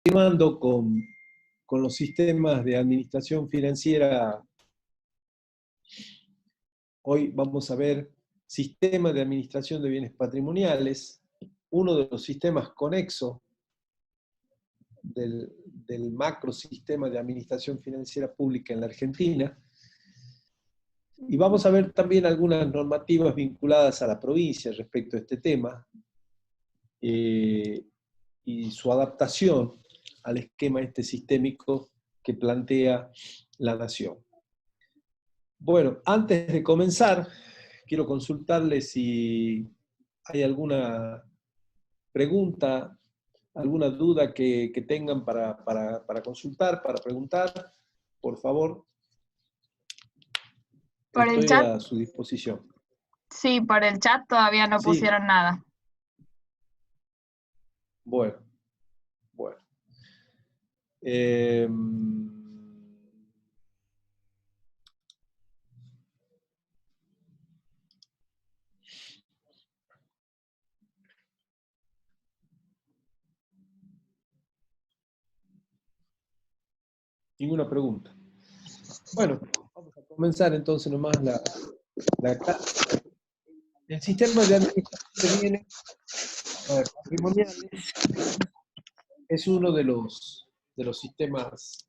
Continuando con los sistemas de administración financiera, hoy vamos a ver sistemas de administración de bienes patrimoniales, uno de los sistemas conexos del macro sistema de administración financiera pública en la Argentina. Y vamos a ver también algunas normativas vinculadas a la provincia respecto a este tema y su adaptación al esquema este sistémico que plantea la nación. Bueno, antes de comenzar, quiero consultarle si hay alguna pregunta, alguna duda que tengan para consultar, para preguntar. Por favor, Por el estoy chat, a su disposición. sí, por el chat todavía no Sí. pusieron nada. Bueno. Ninguna pregunta. Bueno, vamos a comenzar entonces nomás la clase. El sistema de administración de bienes patrimoniales es uno de los sistemas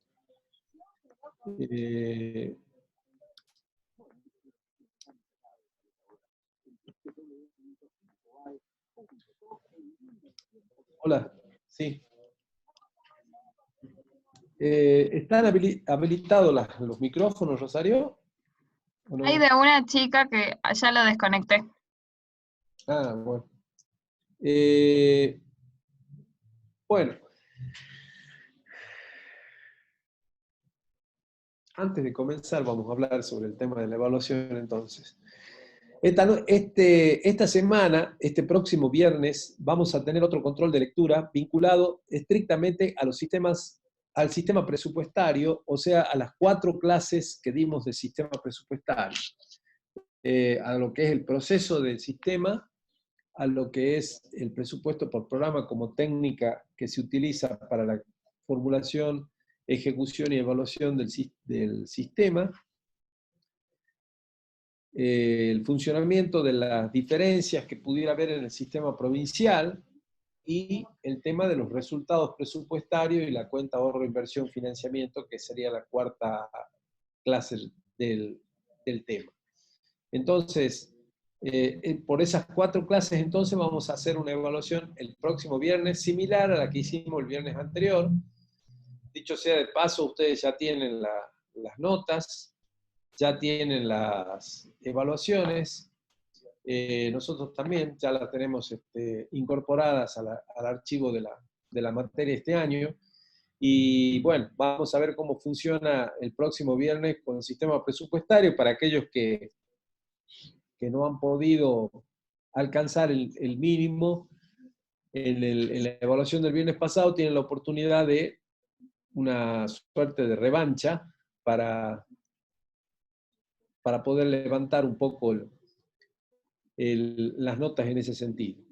hola, sí. ¿Están habilitados los micrófonos, Rosario? ¿O no? Hay de una chica que ya lo desconecté. Ah, bueno. Bueno. Antes de comenzar, vamos a hablar sobre el tema de la evaluación entonces. Esta semana, este próximo viernes, vamos a tener otro control de lectura vinculado estrictamente a al sistema presupuestario, o sea, a las 4 clases que dimos de sistema presupuestario. A lo que es el proceso del sistema, a lo que es el presupuesto por programa como técnica que se utiliza para la formulación, ejecución y evaluación del sistema, el funcionamiento de las diferencias que pudiera haber en el sistema provincial y el tema de los resultados presupuestarios y la cuenta ahorro, inversión, financiamiento, que sería la 4ª clase del tema. Entonces, por esas 4 clases entonces vamos a hacer una evaluación el próximo viernes similar a la que hicimos el viernes anterior. Dicho sea de paso, ustedes ya tienen las notas, ya tienen las evaluaciones, nosotros también ya las tenemos incorporadas al archivo de la materia este año, y bueno, vamos a ver cómo funciona el próximo viernes con el sistema presupuestario para aquellos que no han podido alcanzar el mínimo en la evaluación del viernes pasado, tienen la oportunidad de una suerte de revancha para poder levantar un poco las notas en ese sentido.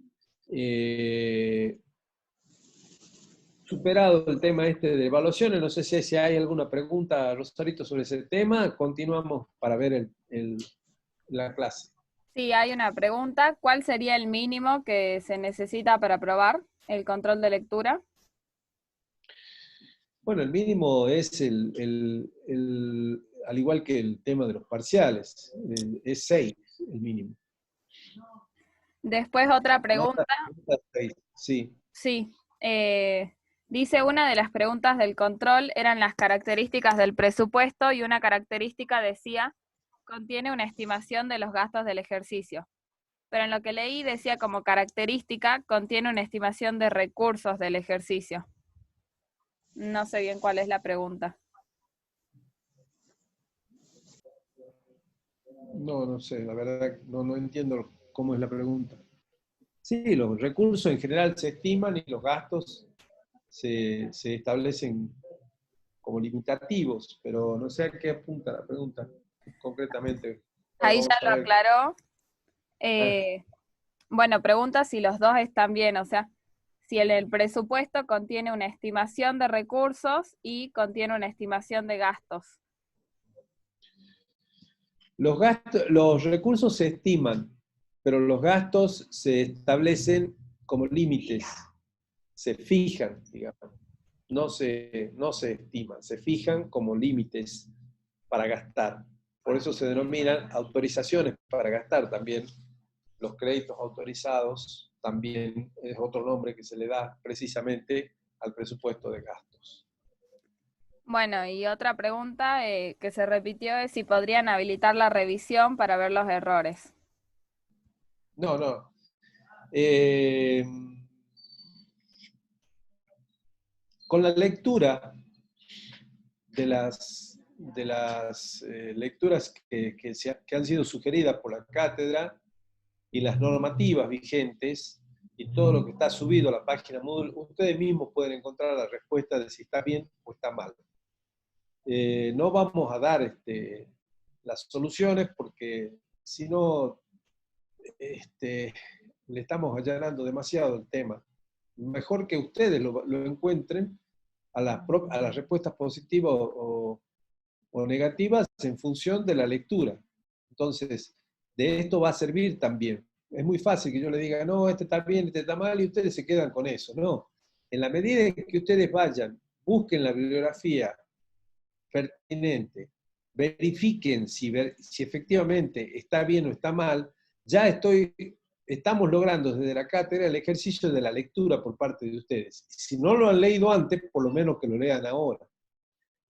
Superado el tema de evaluaciones, no sé si hay alguna pregunta, Rosarito, sobre ese tema. Continuamos para ver la clase. Sí, hay una pregunta. ¿Cuál sería el mínimo que se necesita para aprobar el control de lectura? Bueno, el mínimo es al igual que el tema de los parciales, es 6 el mínimo. Después otra pregunta. Nota 6, sí. Sí, dice una de las preguntas del control eran las características del presupuesto y una característica decía, contiene una estimación de los gastos del ejercicio. Pero en lo que leí decía como característica, contiene una estimación de recursos del ejercicio. No sé bien cuál es la pregunta. No sé, la verdad no entiendo cómo es la pregunta. Sí, los recursos en general se estiman y los gastos se establecen como limitativos, pero no sé a qué apunta la pregunta concretamente. Bueno, Ahí ya vamos a lo ver. aclaró. Bueno, pregunta si los dos están bien, o sea, si el presupuesto contiene una estimación de recursos y contiene una estimación de gastos. Los recursos se estiman, pero los gastos se establecen como límites, se fijan, digamos. No se estiman, se fijan como límites para gastar. Por eso se denominan autorizaciones para gastar también. Los créditos autorizados también es otro nombre que se le da precisamente al presupuesto de gastos. Bueno, y otra pregunta que se repitió es si podrían habilitar la revisión para ver los errores. No. Con la lectura de las lecturas que han sido sugeridas por la cátedra y las normativas vigentes y todo lo que está subido a la página Moodle, ustedes mismos pueden encontrar la respuesta de si está bien o está mal. No vamos a dar las soluciones porque si no le estamos allanando demasiado el tema. Mejor que ustedes lo encuentren a las respuestas positivas o negativas en función de la lectura. Entonces, de esto va a servir también. Es muy fácil que yo le diga, no, este está bien, este está mal, y ustedes se quedan con eso. No. En la medida en que ustedes vayan, busquen la bibliografía pertinente, verifiquen si efectivamente está bien o está mal, ya estamos logrando desde la cátedra el ejercicio de la lectura por parte de ustedes. Si no lo han leído antes, por lo menos que lo lean ahora.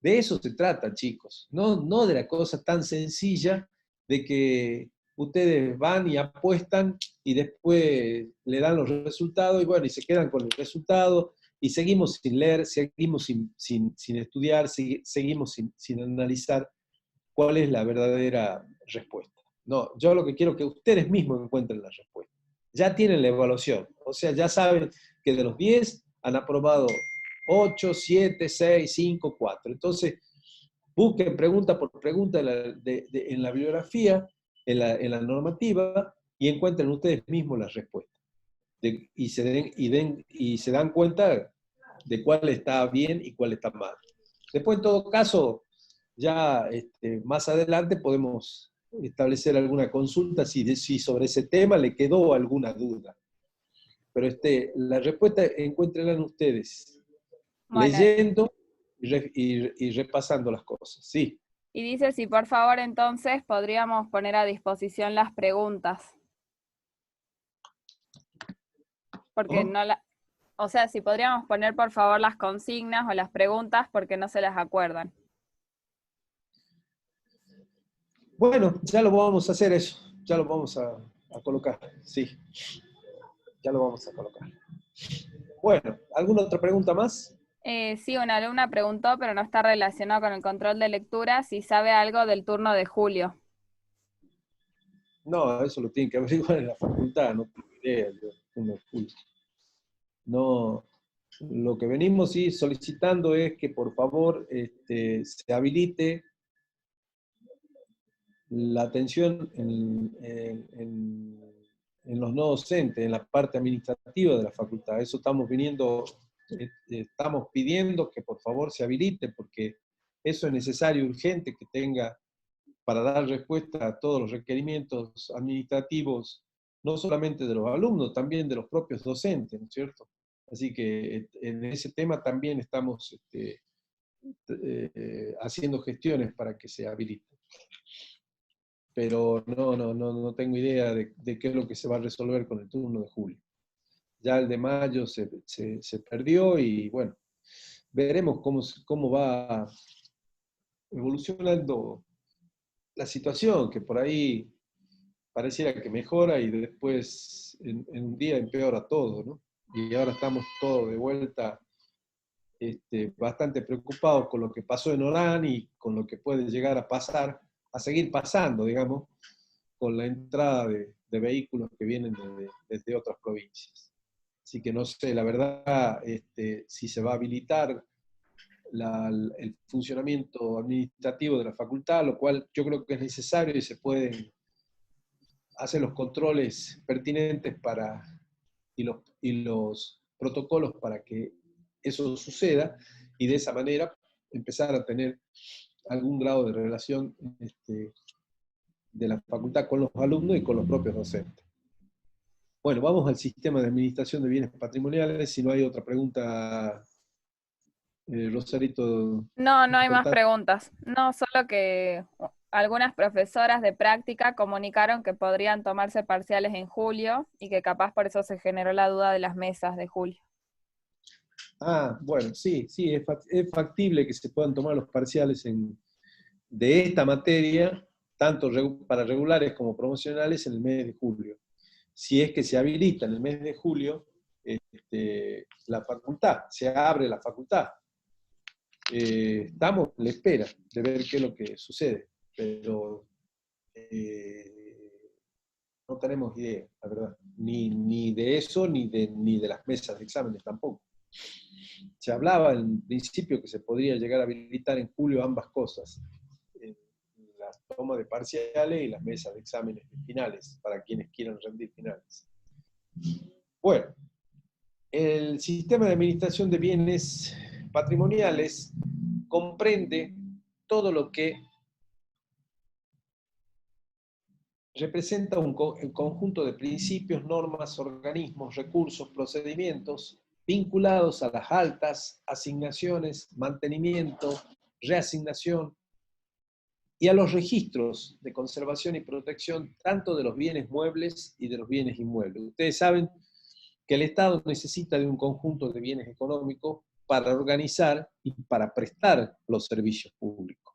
De eso se trata, chicos, no de la cosa tan sencilla de que ustedes van y apuestan y después le dan los resultados y bueno, y se quedan con el resultado y seguimos sin leer, seguimos sin estudiar, seguimos sin analizar cuál es la verdadera respuesta. No, yo lo que quiero es que ustedes mismos encuentren la respuesta. Ya tienen la evaluación, o sea, ya saben que de los 10 han aprobado 8, 7, 6, 5, 4. Entonces, busquen pregunta por pregunta en la bibliografía, en la normativa, y encuentren ustedes mismos las respuestas. Y se dan cuenta de cuál está bien y cuál está mal. Después, en todo caso, ya más adelante podemos establecer alguna consulta si sobre ese tema le quedó alguna duda. Pero la respuesta encuéntrenla en ustedes, Bueno, leyendo y repasando las cosas. Sí. y dice si por favor entonces podríamos poner a disposición las preguntas. Porque ¿Cómo? o sea, si podríamos poner por favor las consignas o las preguntas porque no se las acuerdan. Bueno, ya lo vamos a hacer eso. Ya lo vamos a colocar. Sí, ya lo vamos a colocar. Bueno, ¿alguna otra pregunta más? Sí, una alumna preguntó, pero no está relacionado con el control de lectura, si sabe algo del turno de julio. No, eso lo tienen que averiguar en la facultad, no tengo idea. No, lo que venimos sí solicitando es que por favor se habilite la atención en los no docentes, en la parte administrativa de la facultad. Eso estamos pidiendo que por favor se habilite, porque eso es necesario, urgente, que tenga para dar respuesta a todos los requerimientos administrativos, no solamente de los alumnos, también de los propios docentes, ¿no es cierto? Así que en ese tema también estamos haciendo gestiones para que se habilite. Pero no tengo idea de qué es lo que se va a resolver con el turno de julio. Ya el de mayo se perdió y bueno, veremos cómo va evolucionando la situación, que por ahí pareciera que mejora y después en un día empeora todo, ¿no? Y ahora estamos todos de vuelta bastante preocupados con lo que pasó en Orán y con lo que puede llegar a pasar, a seguir pasando, digamos, con la entrada de vehículos que vienen desde otras provincias. Así que no sé, la verdad, si se va a habilitar el funcionamiento administrativo de la facultad, lo cual yo creo que es necesario y se pueden hacer los controles pertinentes y los protocolos para que eso suceda, y de esa manera empezar a tener algún grado de relación de la facultad con los alumnos y con los propios docentes. Bueno, vamos al sistema de administración de bienes patrimoniales. Si no hay otra pregunta, Rosarito. No, no hay más preguntas. No, solo que algunas profesoras de práctica comunicaron que podrían tomarse parciales en julio y que capaz por eso se generó la duda de las mesas de julio. Ah, bueno, sí, es factible que se puedan tomar los parciales de esta materia, tanto para regulares como promocionales, en el mes de julio. Si es que se habilita en el mes de julio la facultad, se abre la facultad. Estamos en la espera de ver qué es lo que sucede, pero no tenemos idea, la verdad, ni de eso, ni de las mesas de exámenes tampoco. Se hablaba en principio que se podría llegar a habilitar en julio ambas cosas, la toma de parciales y las mesas de exámenes finales, para quienes quieran rendir finales. Bueno, el sistema de administración de bienes patrimoniales comprende todo lo que representa un conjunto de principios, normas, organismos, recursos, procedimientos vinculados a las altas, asignaciones, mantenimiento, reasignación y a los registros de conservación y protección tanto de los bienes muebles y de los bienes inmuebles. Ustedes saben que el Estado necesita de un conjunto de bienes económicos para organizar y para prestar los servicios públicos.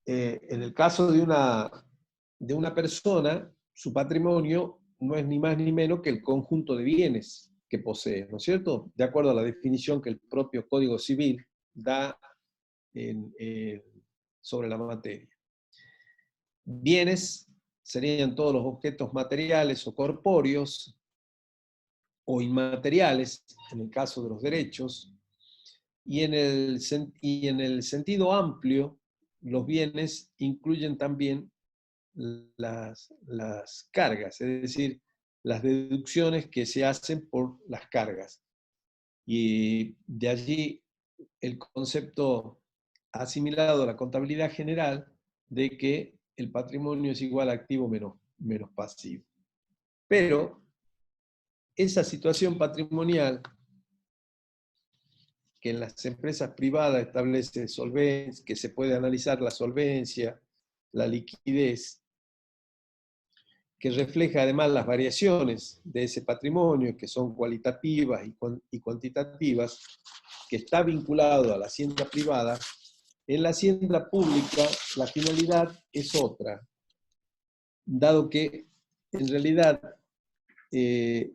En el caso de una persona, su patrimonio no es ni más ni menos que el conjunto de bienes que posee, ¿no es cierto? De acuerdo a la definición que el propio Código Civil da sobre la materia. Bienes serían todos los objetos materiales o corpóreos o inmateriales, en el caso de los derechos, y en el sentido amplio, los bienes incluyen también las cargas, es decir, las deducciones que se hacen por las cargas. Y de allí el concepto asimilado a la contabilidad general de que el patrimonio es igual a activo menos pasivo. Pero esa situación patrimonial que en las empresas privadas establece solvencia, que se puede analizar la solvencia, la liquidez, que refleja además las variaciones de ese patrimonio, que son cualitativas y cuantitativas, que está vinculado a la hacienda privada. En la hacienda pública la finalidad es otra, dado que en realidad el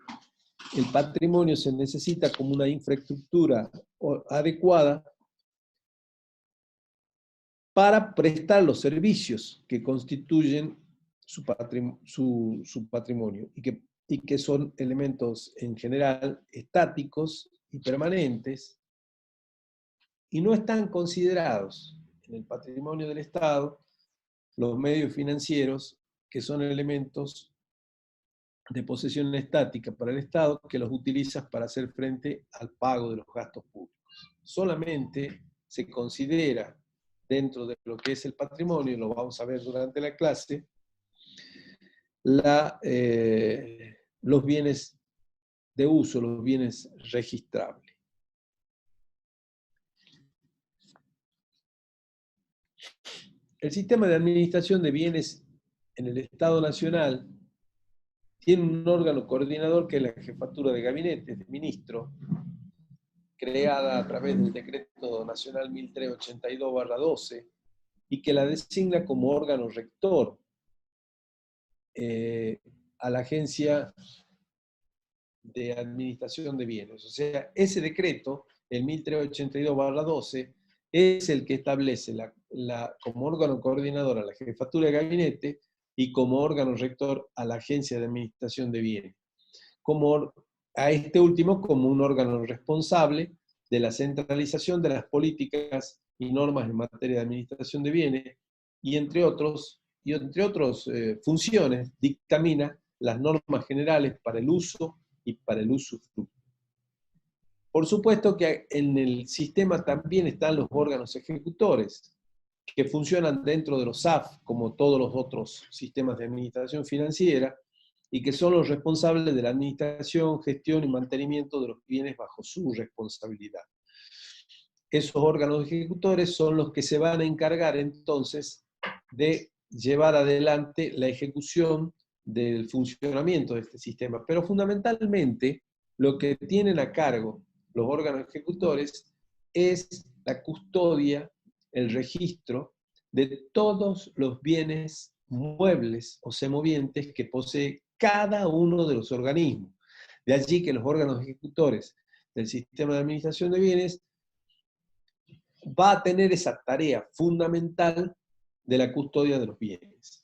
patrimonio se necesita como una infraestructura adecuada para prestar los servicios que constituyen su patrimonio y que son elementos en general estáticos y permanentes y no están considerados en el patrimonio del Estado los medios financieros, que son elementos de posesión estática para el Estado, que los utilizas para hacer frente al pago de los gastos públicos. Solamente se considera dentro de lo que es el patrimonio, y lo vamos a ver durante la clase, los bienes de uso, los bienes registrables. El sistema de administración de bienes en el Estado Nacional tiene un órgano coordinador que es la Jefatura de Gabinete, de Ministro, creada a través del Decreto Nacional 1382/12, y que la designa como órgano rector a la Agencia de Administración de Bienes. O sea, ese decreto, el 1382/12, es el que establece como órgano coordinador a la Jefatura de Gabinete y como órgano rector a la Agencia de Administración de Bienes. A este último como un órgano responsable de la centralización de las políticas y normas en materia de administración de bienes y entre otras funciones dictamina las normas generales para el uso y para el usufructo. Por supuesto que en el sistema también están los órganos ejecutores, que funcionan dentro de los SAF, como todos los otros sistemas de administración financiera, y que son los responsables de la administración, gestión y mantenimiento de los bienes bajo su responsabilidad. Esos órganos ejecutores son los que se van a encargar entonces de llevar adelante la ejecución del funcionamiento de este sistema. Pero fundamentalmente lo que tienen a cargo los órganos ejecutores es la custodia, el registro de todos los bienes muebles o semovientes que posee cada uno de los organismos. De allí que los órganos ejecutores del sistema de administración de bienes va a tener esa tarea fundamental de la custodia de los bienes.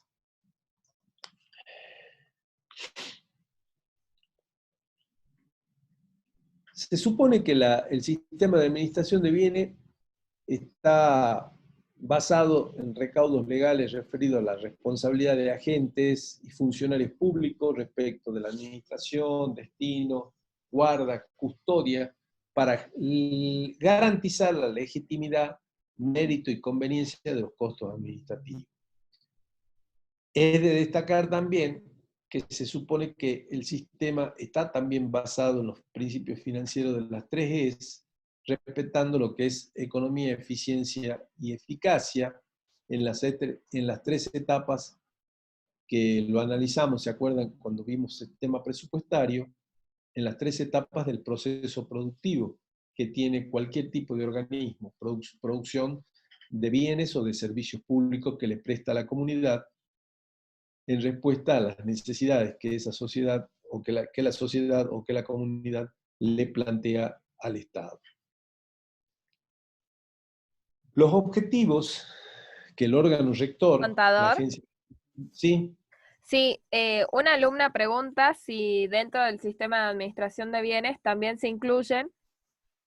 Se supone que el sistema de administración de bienes está basado en recaudos legales referidos a la responsabilidad de agentes y funcionarios públicos respecto de la administración, destino, guarda, custodia, para garantizar la legitimidad, mérito y conveniencia de los costos administrativos. Es de destacar también que se supone que el sistema está también basado en los principios financieros de las 3 Es, respetando lo que es economía, eficiencia y eficacia en las 3 etapas que lo analizamos, ¿se acuerdan? Cuando vimos el tema presupuestario, en las 3 etapas del proceso productivo que tiene cualquier tipo de organismo, producción de bienes o de servicios públicos que le presta a la comunidad en respuesta a las necesidades que esa sociedad o que la sociedad o que la comunidad le plantea al Estado. Los objetivos que el órgano rector, Contador. la agencia... ¿Sí? Sí, una alumna pregunta si dentro del sistema de administración de bienes también se incluyen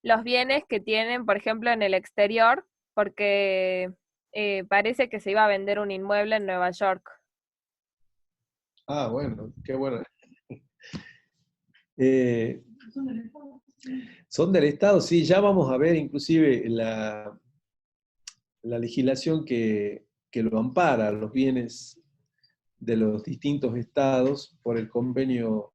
los bienes que tienen, por ejemplo, en el exterior, porque parece que se iba a vender un inmueble en Nueva York. Ah, bueno, qué bueno. Son del Estado, sí, ya vamos a ver inclusive la legislación que lo ampara, los bienes de los distintos estados por el convenio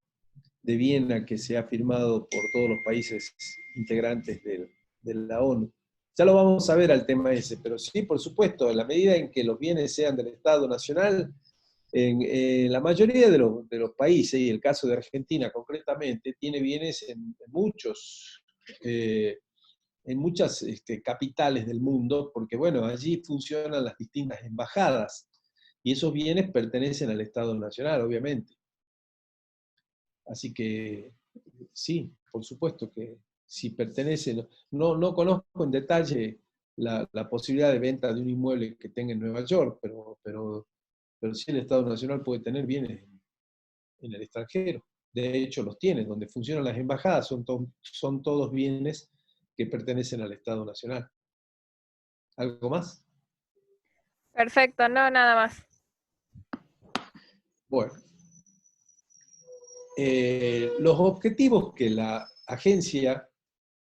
de Viena que se ha firmado por todos los países integrantes de la ONU. Ya lo vamos a ver al tema ese, pero sí, por supuesto, en la medida en que los bienes sean del Estado Nacional, en la mayoría de los países, y el caso de Argentina concretamente, tiene bienes en muchas capitales del mundo, porque bueno, allí funcionan las distintas embajadas, y esos bienes pertenecen al Estado Nacional, obviamente. Así que sí, por supuesto que si pertenece, no conozco en detalle la posibilidad de venta de un inmueble que tenga en Nueva York, pero sí el Estado Nacional puede tener bienes en el extranjero. De hecho, los tiene. Donde funcionan las embajadas son todos bienes que pertenecen al Estado Nacional. ¿Algo más? Perfecto, no, nada más. Bueno. Los objetivos que la agencia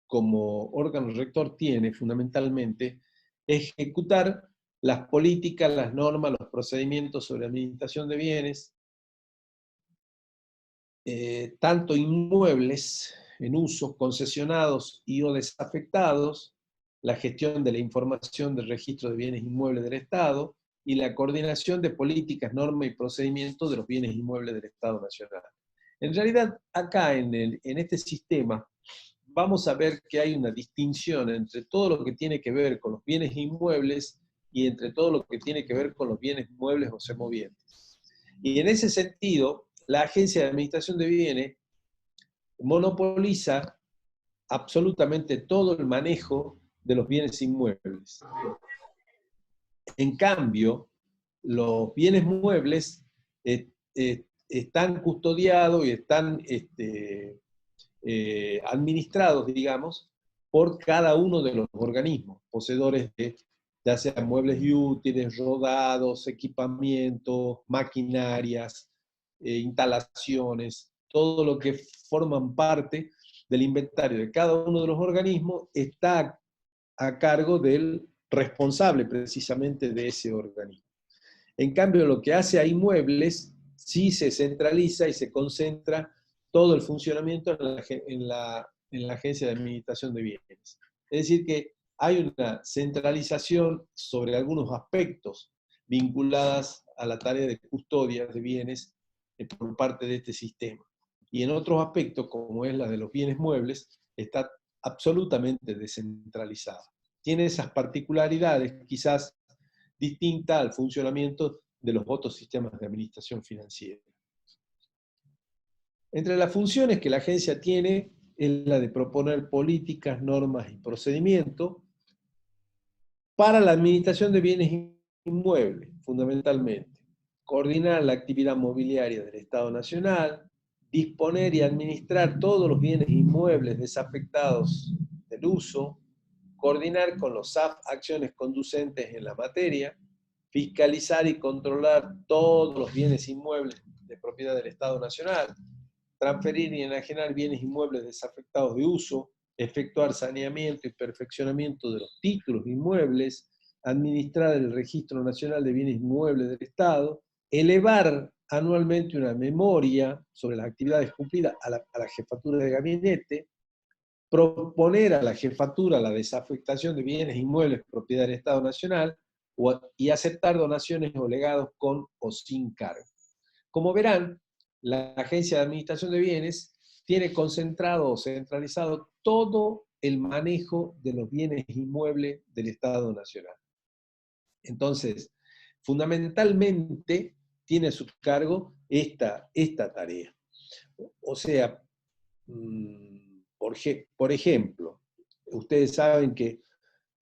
como órgano rector tiene fundamentalmente es ejecutar las políticas, las normas, los procedimientos sobre administración de bienes, tanto inmuebles en uso, concesionados y o desafectados, la gestión de la información del registro de bienes inmuebles del Estado y la coordinación de políticas, normas y procedimientos de los bienes inmuebles del Estado Nacional. En realidad, acá en este sistema, vamos a ver que hay una distinción entre todo lo que tiene que ver con los bienes inmuebles y entre todo lo que tiene que ver con los bienes muebles o semovientes. Y en ese sentido, la Agencia de Administración de Bienes monopoliza absolutamente todo el manejo de los bienes inmuebles. En cambio, los bienes muebles están custodiados y están administrados, digamos, por cada uno de los organismos, poseedores de ya sean muebles y útiles, rodados, equipamientos, maquinarias, instalaciones, todo lo que forman parte del inventario de cada uno de los organismos está a cargo del responsable precisamente de ese organismo. En cambio, lo que hace a inmuebles sí se centraliza y se concentra todo el funcionamiento en la Agencia de Administración de Bienes. Es decir, que hay una centralización sobre algunos aspectos vinculadas a la tarea de custodia de bienes por parte de este sistema. Y en otros aspectos, como es la de los bienes muebles, está absolutamente descentralizada. Tiene esas particularidades quizás distintas al funcionamiento de los otros sistemas de administración financiera. Entre las funciones que la agencia tiene es la de proponer políticas, normas y procedimientos para la administración de bienes inmuebles, fundamentalmente. Coordinar la actividad mobiliaria del Estado Nacional, disponer y administrar todos los bienes inmuebles desafectados del uso, coordinar con los SAF acciones conducentes en la materia, fiscalizar y controlar todos los bienes inmuebles de propiedad del Estado Nacional, transferir y enajenar bienes inmuebles desafectados de uso, efectuar saneamiento y perfeccionamiento de los títulos inmuebles, administrar el Registro Nacional de Bienes Inmuebles del Estado, elevar anualmente una memoria sobre las actividades cumplidas a la jefatura de gabinete, proponer a la jefatura la desafectación de bienes inmuebles propiedad del Estado Nacional y aceptar donaciones o legados con o sin cargo. Como verán, la Agencia de Administración de Bienes tiene concentrado o centralizado todo el manejo de los bienes inmuebles del Estado Nacional. Entonces, fundamentalmente tiene a su cargo esta tarea. O sea, por ejemplo, ustedes saben que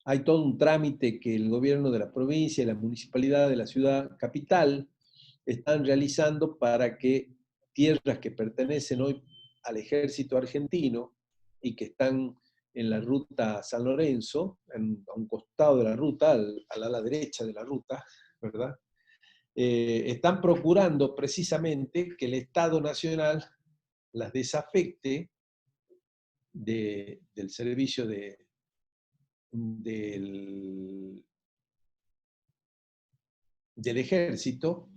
hay todo un trámite que el gobierno de la provincia y la municipalidad de la ciudad capital están realizando para que tierras que pertenecen hoy al ejército argentino y que están en la ruta San Lorenzo, a un costado de la ruta, al ala derecha de la ruta, ¿verdad? Están procurando precisamente que el Estado Nacional las desafecte del servicio del ejército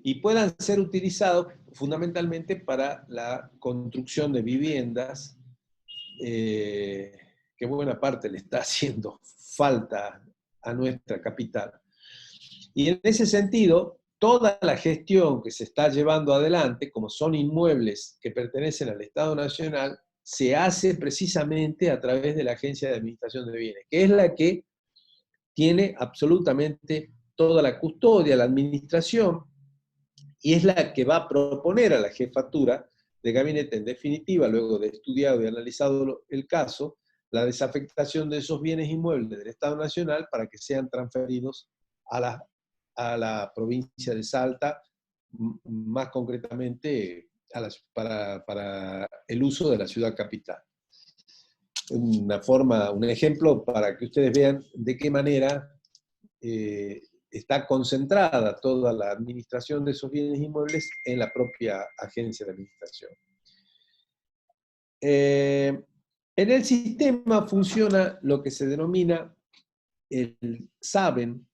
y puedan ser utilizados fundamentalmente para la construcción de viviendas, que buena parte le está haciendo falta a nuestra capital. Y en ese sentido, toda la gestión que se está llevando adelante, como son inmuebles que pertenecen al Estado Nacional, se hace precisamente a través de la Agencia de Administración de Bienes, que es la que tiene absolutamente toda la custodia, la administración, y es la que va a proponer a la jefatura de gabinete, en definitiva, luego de estudiado y analizado el caso, la desafectación de esos bienes inmuebles del Estado Nacional para que sean transferidos a la provincia de Salta, más concretamente para el uso de la ciudad capital. Un ejemplo para que ustedes vean de qué manera está concentrada toda la administración de esos bienes inmuebles en la propia agencia de administración. En el sistema funciona lo que se denomina el SABEN,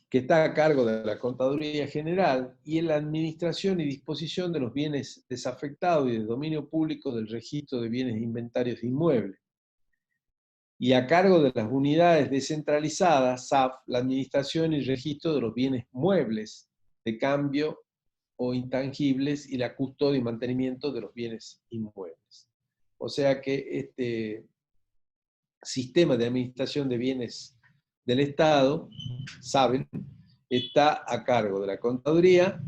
que está a cargo de la Contaduría General, y en la administración y disposición de los bienes desafectados y de dominio público del registro de bienes e inventarios de inmuebles. Y a cargo de las unidades descentralizadas, SAF, la administración y registro de los bienes muebles, de cambio o intangibles, y la custodia y mantenimiento de los bienes inmuebles. O sea que este sistema de administración de bienes del Estado, saben, está a cargo de la Contaduría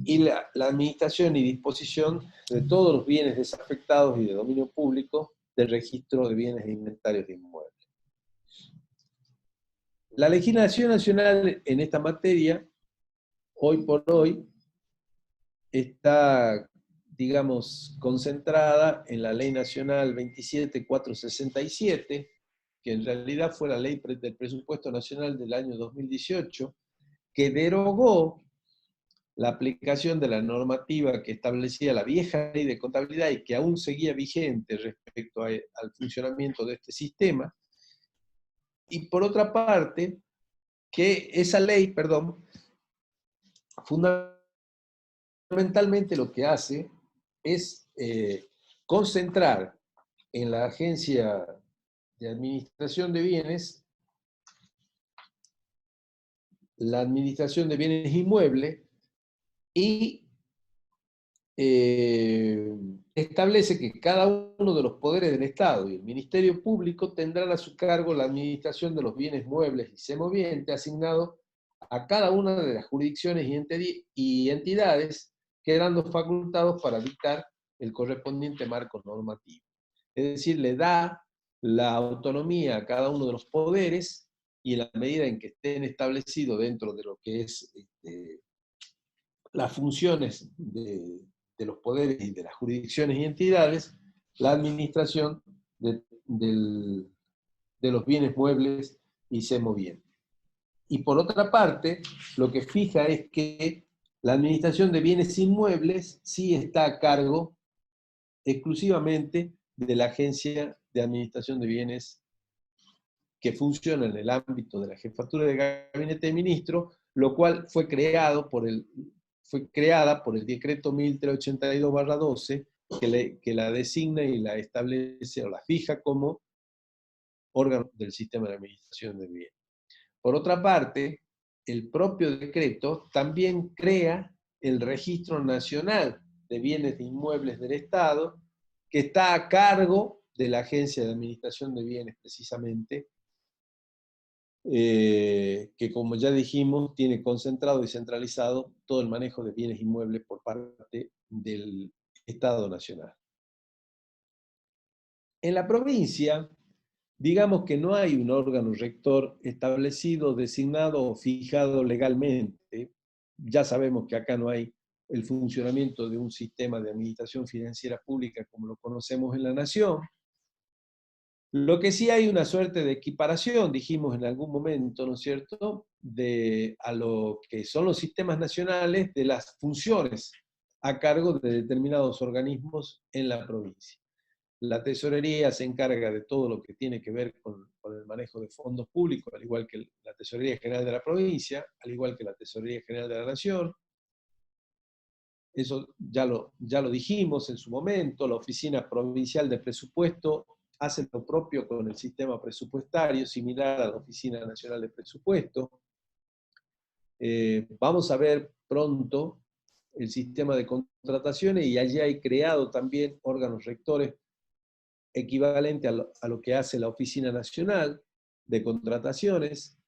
y la administración y disposición de todos los bienes desafectados y de dominio público del registro de bienes e inventarios de inmuebles. La legislación nacional en esta materia, hoy por hoy, está, digamos, concentrada en la Ley Nacional 27467, que en realidad fue la ley del presupuesto nacional del año 2018, que derogó la aplicación de la normativa que establecía la vieja ley de contabilidad y que aún seguía vigente respecto al funcionamiento de este sistema. Y por otra parte, que esa ley, perdón, fundamentalmente lo que hace es concentrar en la Agencia de Administración de Bienes la administración de bienes inmuebles y establece que cada uno de los poderes del Estado y el Ministerio Público tendrán a su cargo la administración de los bienes muebles y semovientes asignados a cada una de las jurisdicciones y entidades, quedando facultados para dictar el correspondiente marco normativo. Es decir, le da la autonomía a cada uno de los poderes y en la medida en que estén establecidos dentro de lo que es las funciones de los poderes y de las jurisdicciones y entidades, la administración de los bienes muebles y semovientes. Y por otra parte, lo que fija es que la administración de bienes inmuebles sí está a cargo exclusivamente de la Agencia de Administración de Bienes que funciona en el ámbito de la Jefatura de Gabinete de Ministros, lo cual fue creada por el decreto 1382/12, que la designa y la establece o la fija como órgano del sistema de administración de bienes. Por otra parte, el propio decreto también crea el Registro Nacional de Bienes de Inmuebles del Estado, que está a cargo de la Agencia de Administración de Bienes, precisamente, que, como ya dijimos, tiene concentrado y centralizado todo el manejo de bienes inmuebles por parte del Estado Nacional. En la provincia, digamos que no hay un órgano rector establecido, designado o fijado legalmente. Ya sabemos que acá no hay el funcionamiento de un sistema de administración financiera pública como lo conocemos en la nación. Lo que sí hay una suerte de equiparación, dijimos en algún momento, ¿no es cierto?, a lo que son los sistemas nacionales de las funciones a cargo de determinados organismos en la provincia. La tesorería se encarga de todo lo que tiene que ver con el manejo de fondos públicos, al igual que la Tesorería General de la provincia, al igual que la Tesorería General de la Nación. Eso ya lo dijimos en su momento. La Oficina Provincial de Presupuesto hace lo propio con el sistema presupuestario, similar a la Oficina Nacional de Presupuesto. Vamos a ver pronto el sistema de contrataciones y allí hay creado también órganos rectores equivalente a lo que hace la Oficina Nacional de Contrataciones.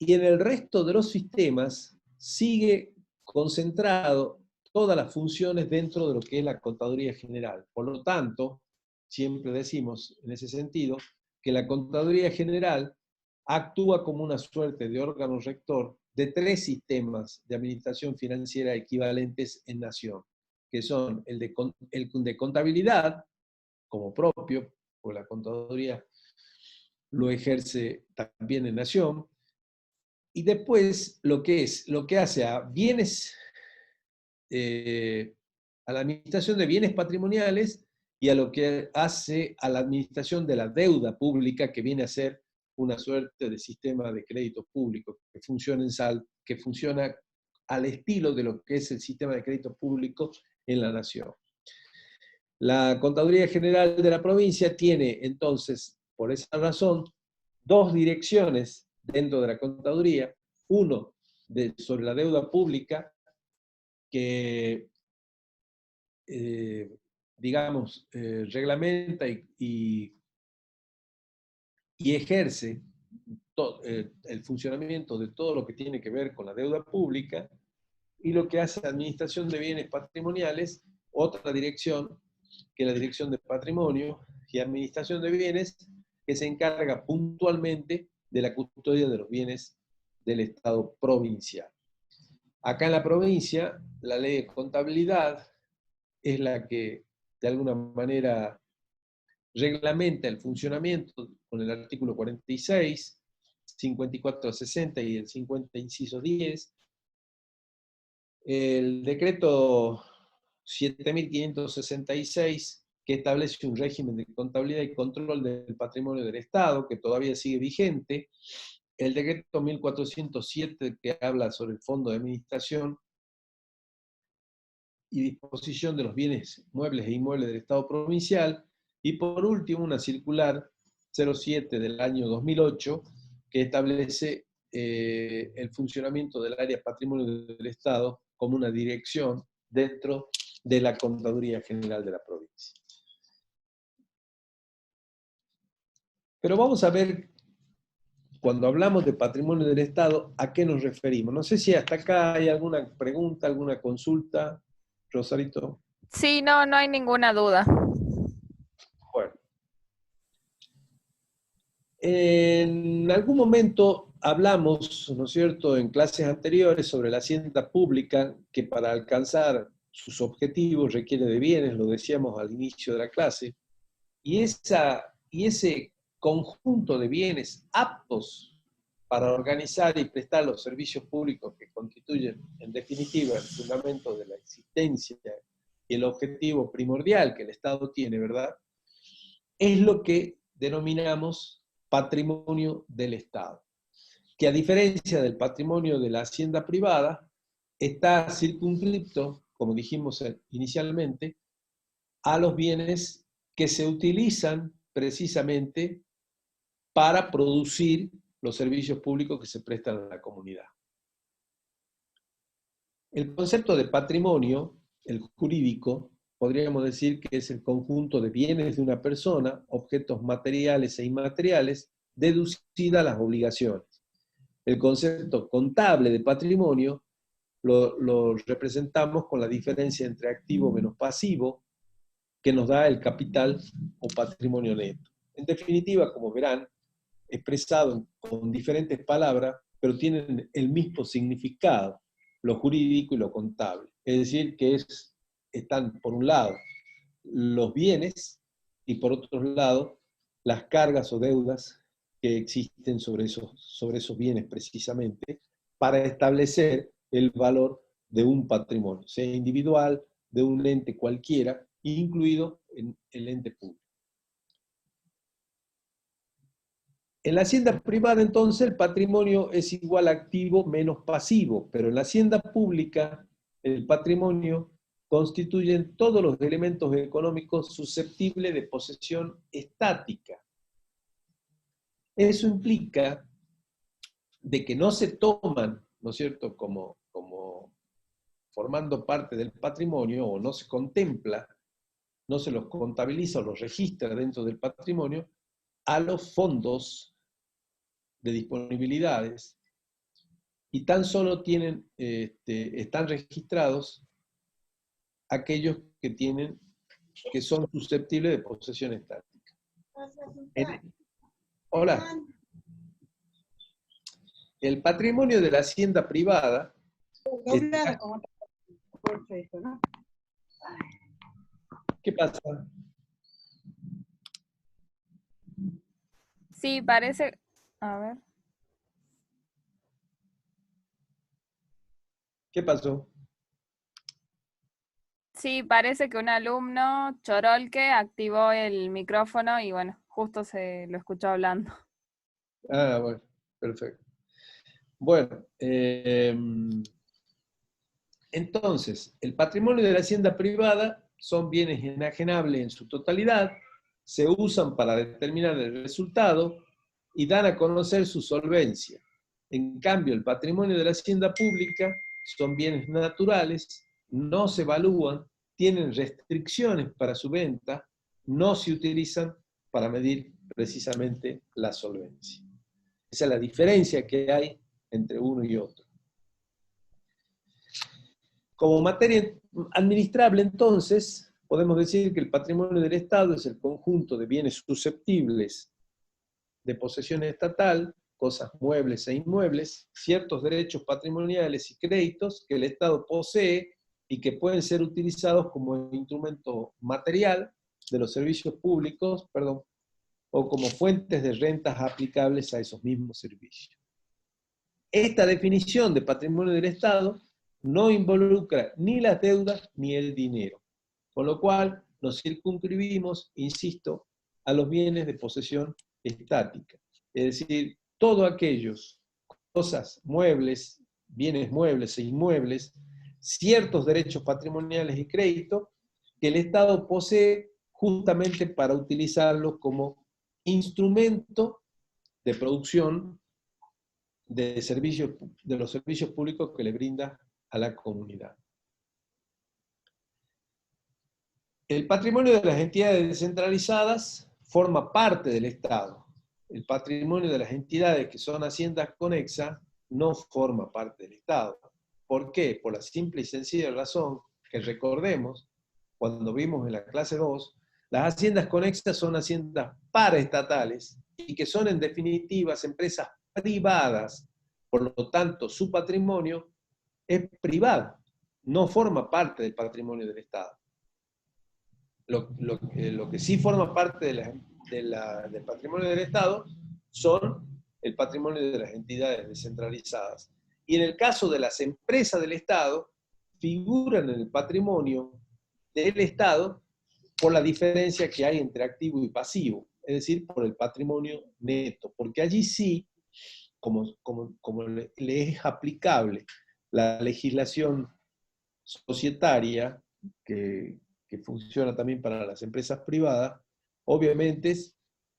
Y en el resto de los sistemas sigue concentrado todas las funciones dentro de lo que es la Contaduría General. Por lo tanto, siempre decimos en ese sentido que la Contaduría General actúa como una suerte de órgano rector de 3 sistemas de administración financiera equivalentes en nación, que son el de contabilidad, como propio, porque la contaduría lo ejerce también en nación, y después lo que hace a bienes, a la administración de bienes patrimoniales y a lo que hace a la administración de la deuda pública, que viene a ser una suerte de sistema de crédito público que funciona al estilo de lo que es el sistema de crédito público en la nación. La Contaduría General de la provincia tiene entonces, por esa razón, 2 direcciones dentro de la Contaduría. Uno sobre la deuda pública, que, reglamenta y ejerce el funcionamiento de todo lo que tiene que ver con la deuda pública, y lo que hace la administración de bienes patrimoniales, otra dirección, que es la Dirección de Patrimonio y Administración de Bienes, que se encarga puntualmente de la custodia de los bienes del Estado provincial. Acá en la provincia, la ley de contabilidad es la que de alguna manera reglamenta el funcionamiento con el artículo 46, 54-60 y el 50 inciso 10, el decreto 7.566, que establece un régimen de contabilidad y control del patrimonio del Estado, que todavía sigue vigente, el decreto 1407, que habla sobre el Fondo de Administración y disposición de los bienes muebles e inmuebles del Estado provincial, y por último una circular 07 del año 2008, que establece el funcionamiento del área patrimonio del Estado como una dirección dentro de la Contaduría General de la provincia. Pero vamos a ver, cuando hablamos de patrimonio del Estado, ¿a qué nos referimos? No sé si hasta acá hay alguna pregunta, alguna consulta, Rosarito. Sí, no hay ninguna duda. Bueno. En algún momento hablamos, ¿no es cierto?, en clases anteriores sobre la hacienda pública, que para alcanzar sus objetivos requiere de bienes, lo decíamos al inicio de la clase, y ese conjunto de bienes aptos para organizar y prestar los servicios públicos que constituyen, en definitiva, el fundamento de la existencia y el objetivo primordial que el Estado tiene, ¿verdad?, es lo que denominamos patrimonio del Estado, que a diferencia del patrimonio de la hacienda privada, está circunscripto, como dijimos inicialmente, a los bienes que se utilizan precisamente para producir los servicios públicos que se prestan a la comunidad. El concepto de patrimonio, el jurídico, podríamos decir que es el conjunto de bienes de una persona, objetos materiales e inmateriales, deducida las obligaciones. El concepto contable de patrimonio lo representamos con la diferencia entre activo menos pasivo, que nos da el capital o patrimonio neto. En definitiva, como verán, expresado con diferentes palabras, pero tienen el mismo significado, lo jurídico y lo contable. Es decir, que están por un lado los bienes y por otro lado las cargas o deudas que existen sobre esos bienes precisamente para establecer el valor de un patrimonio, sea individual, de un ente cualquiera, incluido en el ente público. En la hacienda privada, entonces, el patrimonio es igual a activo menos pasivo, pero en la hacienda pública, el patrimonio constituye todos los elementos económicos susceptibles de posesión estática. Eso implica de que no se toman, ¿no es cierto?, como formando parte del patrimonio, o no se contempla, no se los contabiliza o los registra dentro del patrimonio, a los fondos de disponibilidades, y tan solo están registrados aquellos que son susceptibles de posesión estática. Hola. El patrimonio de la hacienda privada ¿Qué pasa? Sí, parece... A ver. ¿Qué pasó? Sí, parece que un alumno, Chorolque, activó el micrófono y bueno, justo se lo escuchó hablando. Ah, bueno, perfecto. Bueno, entonces, el patrimonio de la hacienda privada son bienes enajenables en su totalidad, se usan para determinar el resultado y dan a conocer su solvencia. En cambio, el patrimonio de la hacienda pública son bienes naturales, no se evalúan, tienen restricciones para su venta, no se utilizan para medir precisamente la solvencia. Esa es la diferencia que hay entre uno y otro. Como materia administrable, entonces, podemos decir que el patrimonio del Estado es el conjunto de bienes susceptibles de posesión estatal, cosas muebles e inmuebles, ciertos derechos patrimoniales y créditos que el Estado posee y que pueden ser utilizados como instrumento material de los servicios públicos, o como fuentes de rentas aplicables a esos mismos servicios. Esta definición de patrimonio del Estado no involucra ni las deudas ni el dinero. Con lo cual nos circunscribimos, insisto, a los bienes de posesión estática. Es decir, todos aquellos cosas, muebles, bienes muebles e inmuebles, ciertos derechos patrimoniales y crédito que el Estado posee justamente para utilizarlos como instrumento de producción de los servicios públicos que le brinda a la comunidad. El patrimonio de las entidades descentralizadas forma parte del Estado. El patrimonio de las entidades que son haciendas conexas no forma parte del Estado. ¿Por qué? Por la simple y sencilla razón que recordemos, cuando vimos en la clase 2, las haciendas conexas son haciendas paraestatales y que son en definitiva empresas privadas. Por lo tanto, su patrimonio es privado, no forma parte del patrimonio del Estado. Lo que sí forma parte del patrimonio del Estado son el patrimonio de las entidades descentralizadas. Y en el caso de las empresas del Estado, figuran en el patrimonio del Estado por la diferencia que hay entre activo y pasivo, es decir, por el patrimonio neto, porque allí sí, como le es aplicable la legislación societaria que funciona también para las empresas privadas, obviamente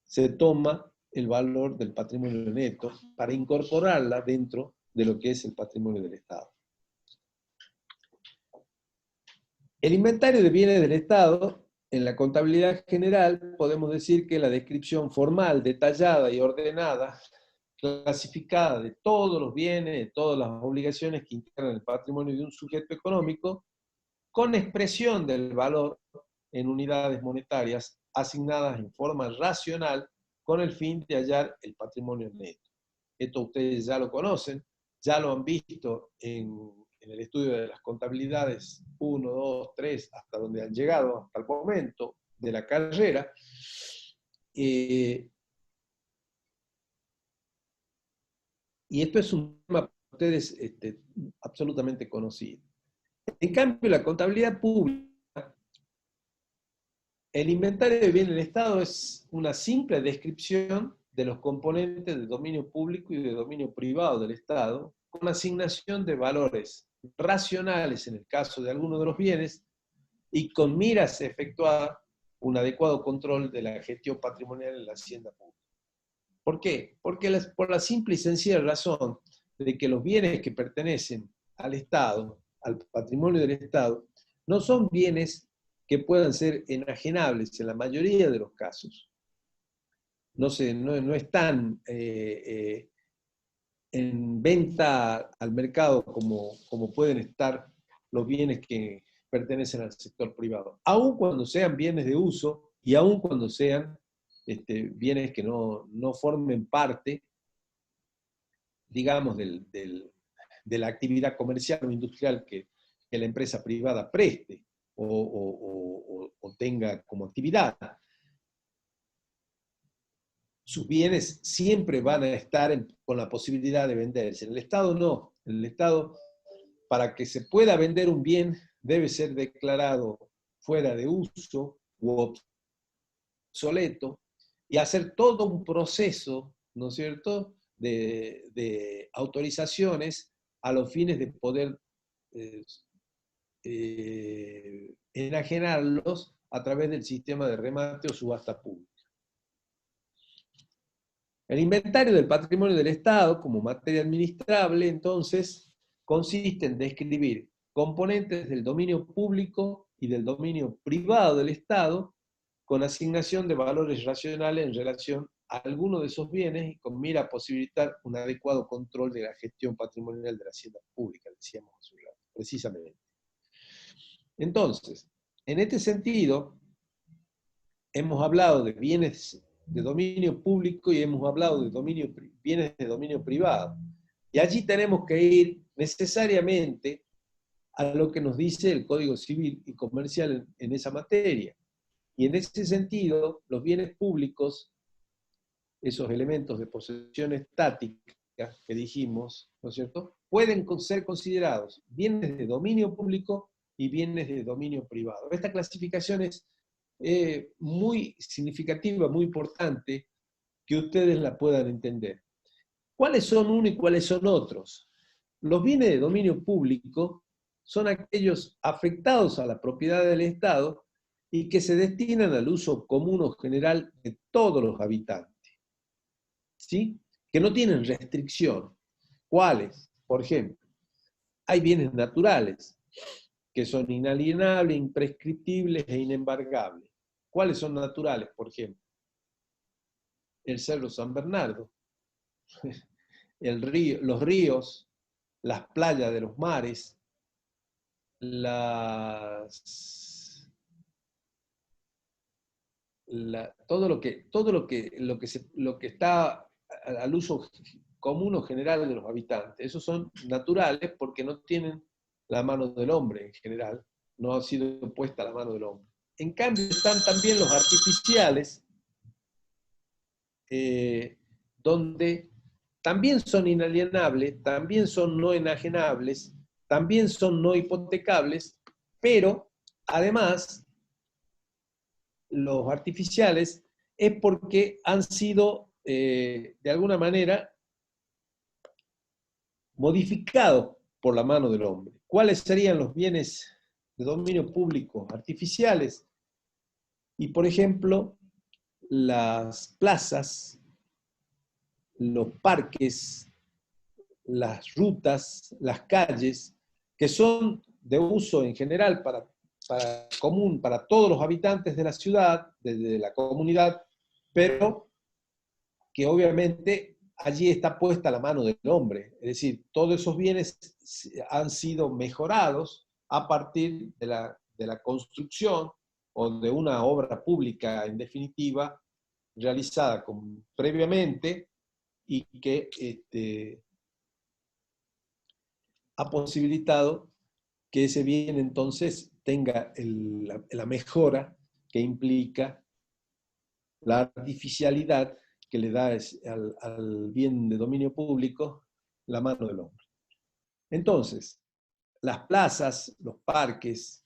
se toma el valor del patrimonio neto para incorporarla dentro de lo que es el patrimonio del Estado. El inventario de bienes del Estado, en la contabilidad general, podemos decir que la descripción formal, detallada y ordenada, clasificada de todos los bienes, de todas las obligaciones que integran el patrimonio de un sujeto económico, con expresión del valor en unidades monetarias asignadas en forma racional con el fin de hallar el patrimonio neto. Esto ustedes ya lo conocen, ya lo han visto en el estudio de las contabilidades 1, 2, 3, hasta donde han llegado hasta el momento de la carrera. Y esto es un tema para ustedes absolutamente conocido. En cambio, la contabilidad pública, el inventario de bienes del Estado es una simple descripción de los componentes de dominio público y de dominio privado del Estado, con asignación de valores racionales en el caso de algunos de los bienes y con miras a efectuar un adecuado control de la gestión patrimonial en la hacienda pública. ¿Por qué? Porque por la simple y sencilla razón de que los bienes que pertenecen al Estado, al patrimonio del Estado, no son bienes que puedan ser enajenables en la mayoría de los casos. No están en venta al mercado como pueden estar los bienes que pertenecen al sector privado, aun cuando sean bienes de uso y aun cuando sean bienes que no formen parte, digamos, de la actividad comercial o industrial que la empresa privada preste o tenga como actividad. Sus bienes siempre van a estar con la posibilidad de venderse. En el Estado no. En el Estado, para que se pueda vender un bien, debe ser declarado fuera de uso u obsoleto y hacer todo un proceso, ¿no es cierto?, de autorizaciones a los fines de poder enajenarlos a través del sistema de remate o subasta pública. El inventario del patrimonio del Estado, como materia administrable, entonces, consiste en describir componentes del dominio público y del dominio privado del Estado, con asignación de valores racionales en relación a alguno de esos bienes y con mira a posibilitar un adecuado control de la gestión patrimonial de la hacienda pública, decíamos hace un rato, precisamente. Entonces, en este sentido, hemos hablado de bienes de dominio público y hemos hablado de bienes de dominio privado. Y allí tenemos que ir necesariamente a lo que nos dice el Código Civil y Comercial en esa materia. Y en ese sentido, los bienes públicos, esos elementos de posesión estática que dijimos, ¿no es cierto?, pueden ser considerados bienes de dominio público y bienes de dominio privado. Esta clasificación es muy significativa, muy importante, que ustedes la puedan entender. ¿Cuáles son uno y cuáles son otros? Los bienes de dominio público son aquellos afectados a la propiedad del Estado y que se destinan al uso común o general de todos los habitantes, ¿sí? Que no tienen restricción. ¿Cuáles? Por ejemplo, hay bienes naturales que son inalienables, imprescriptibles e inembargables. ¿Cuáles son naturales, por ejemplo? El Cerro San Bernardo, los ríos, las playas de los mares, todo lo que está al uso común o general de los habitantes. Esos son naturales porque no tienen la mano del hombre en general, no ha sido puesta la mano del hombre. En cambio están también los artificiales, donde también son inalienables, también son no enajenables, también son no hipotecables, pero además los artificiales es porque han sido de alguna manera modificados por la mano del hombre. ¿Cuáles serían los bienes de dominio público artificiales? Y por ejemplo, las plazas, los parques, las rutas, las calles, que son de uso en general común para todos los habitantes de la ciudad, de la comunidad, pero que obviamente allí está puesta la mano del hombre. Es decir, todos esos bienes han sido mejorados a partir de la construcción o de una obra pública, en definitiva, realizada previamente y que ha posibilitado que ese bien entonces tenga la mejora que implica la artificialidad que le da al bien de dominio público la mano del hombre. Entonces, las plazas, los parques,